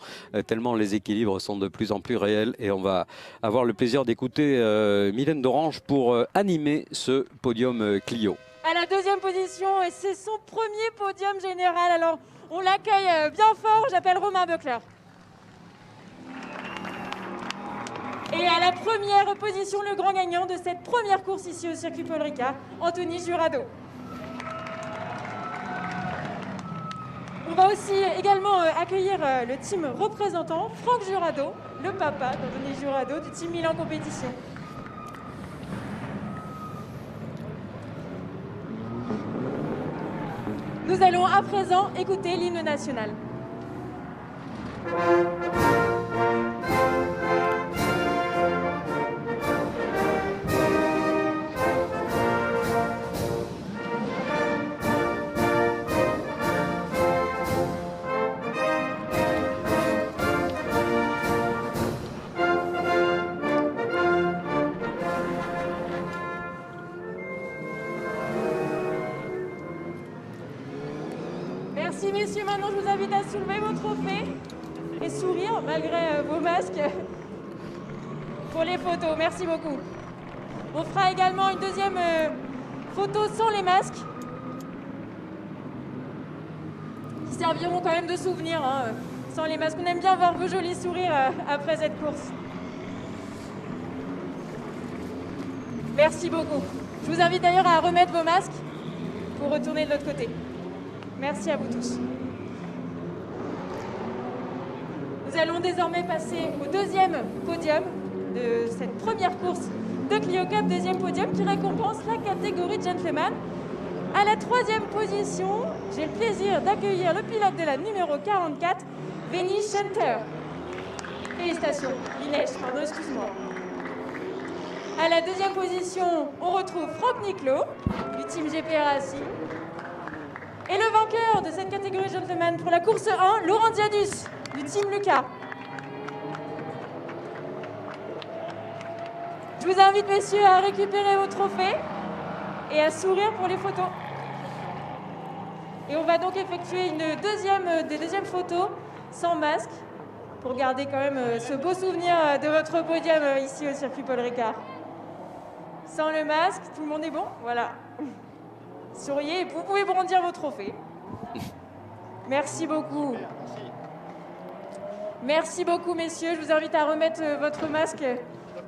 tellement les équilibres sont de plus en plus réels. Et on va avoir le plaisir d'écouter Mylène Dorange pour animer ce podium Clio. À la deuxième position, et c'est son premier podium général. Alors, on l'accueille bien fort. J'appelle Romain Beucler. Et à la première position, le grand gagnant de cette première course ici au circuit Paul Ricard, Anthony Jurado. On va aussi également accueillir le team représentant, Franck Jurado, le papa d'Anthony Jurado du team Milan Compétition. Nous allons à présent écouter l'hymne national. Merci messieurs, maintenant je vous invite à soulever vos trophées et sourire malgré vos masques pour les photos. Merci beaucoup. On fera également une deuxième photo sans les masques qui serviront quand même de souvenir, hein, sans les masques. On aime bien voir vos jolis sourires après cette course. Merci beaucoup. Je vous invite d'ailleurs à remettre vos masques pour retourner de l'autre côté. Merci à vous tous. Nous allons désormais passer au deuxième podium de cette première course de Clio Cup, deuxième podium qui récompense la catégorie Gentleman. À la troisième position, j'ai le plaisir d'accueillir le pilote de la numéro 44, Veni Schenter. Félicitations, Inès, pardon, excuse-moi. À la deuxième position, on retrouve Franck Niclot du team GP Racing. Et le vainqueur de cette catégorie Gentleman pour la course 1, Laurent Dianus, du team Lucas. Je vous invite, messieurs, à récupérer vos trophées et à sourire pour les photos. Et on va donc effectuer des deuxièmes photos sans masque pour garder quand même ce beau souvenir de votre podium ici au circuit Paul Ricard. Sans le masque, tout le monde est bon? Voilà. Souriez et vous pouvez brandir vos trophées. Merci beaucoup. Merci beaucoup, messieurs. Je vous invite à remettre votre masque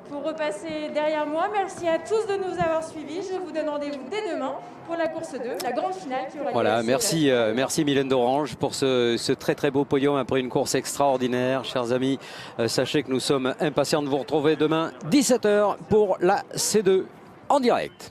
pour repasser derrière moi. Merci à tous de nous avoir suivis. Je vous donne rendez-vous dès demain pour la course 2, la grande finale qui aura lieu. Voilà, merci Mylène Dorange pour ce très très beau podium après une course extraordinaire. Chers amis, sachez que nous sommes impatients de vous retrouver demain 17h pour la C2 en direct.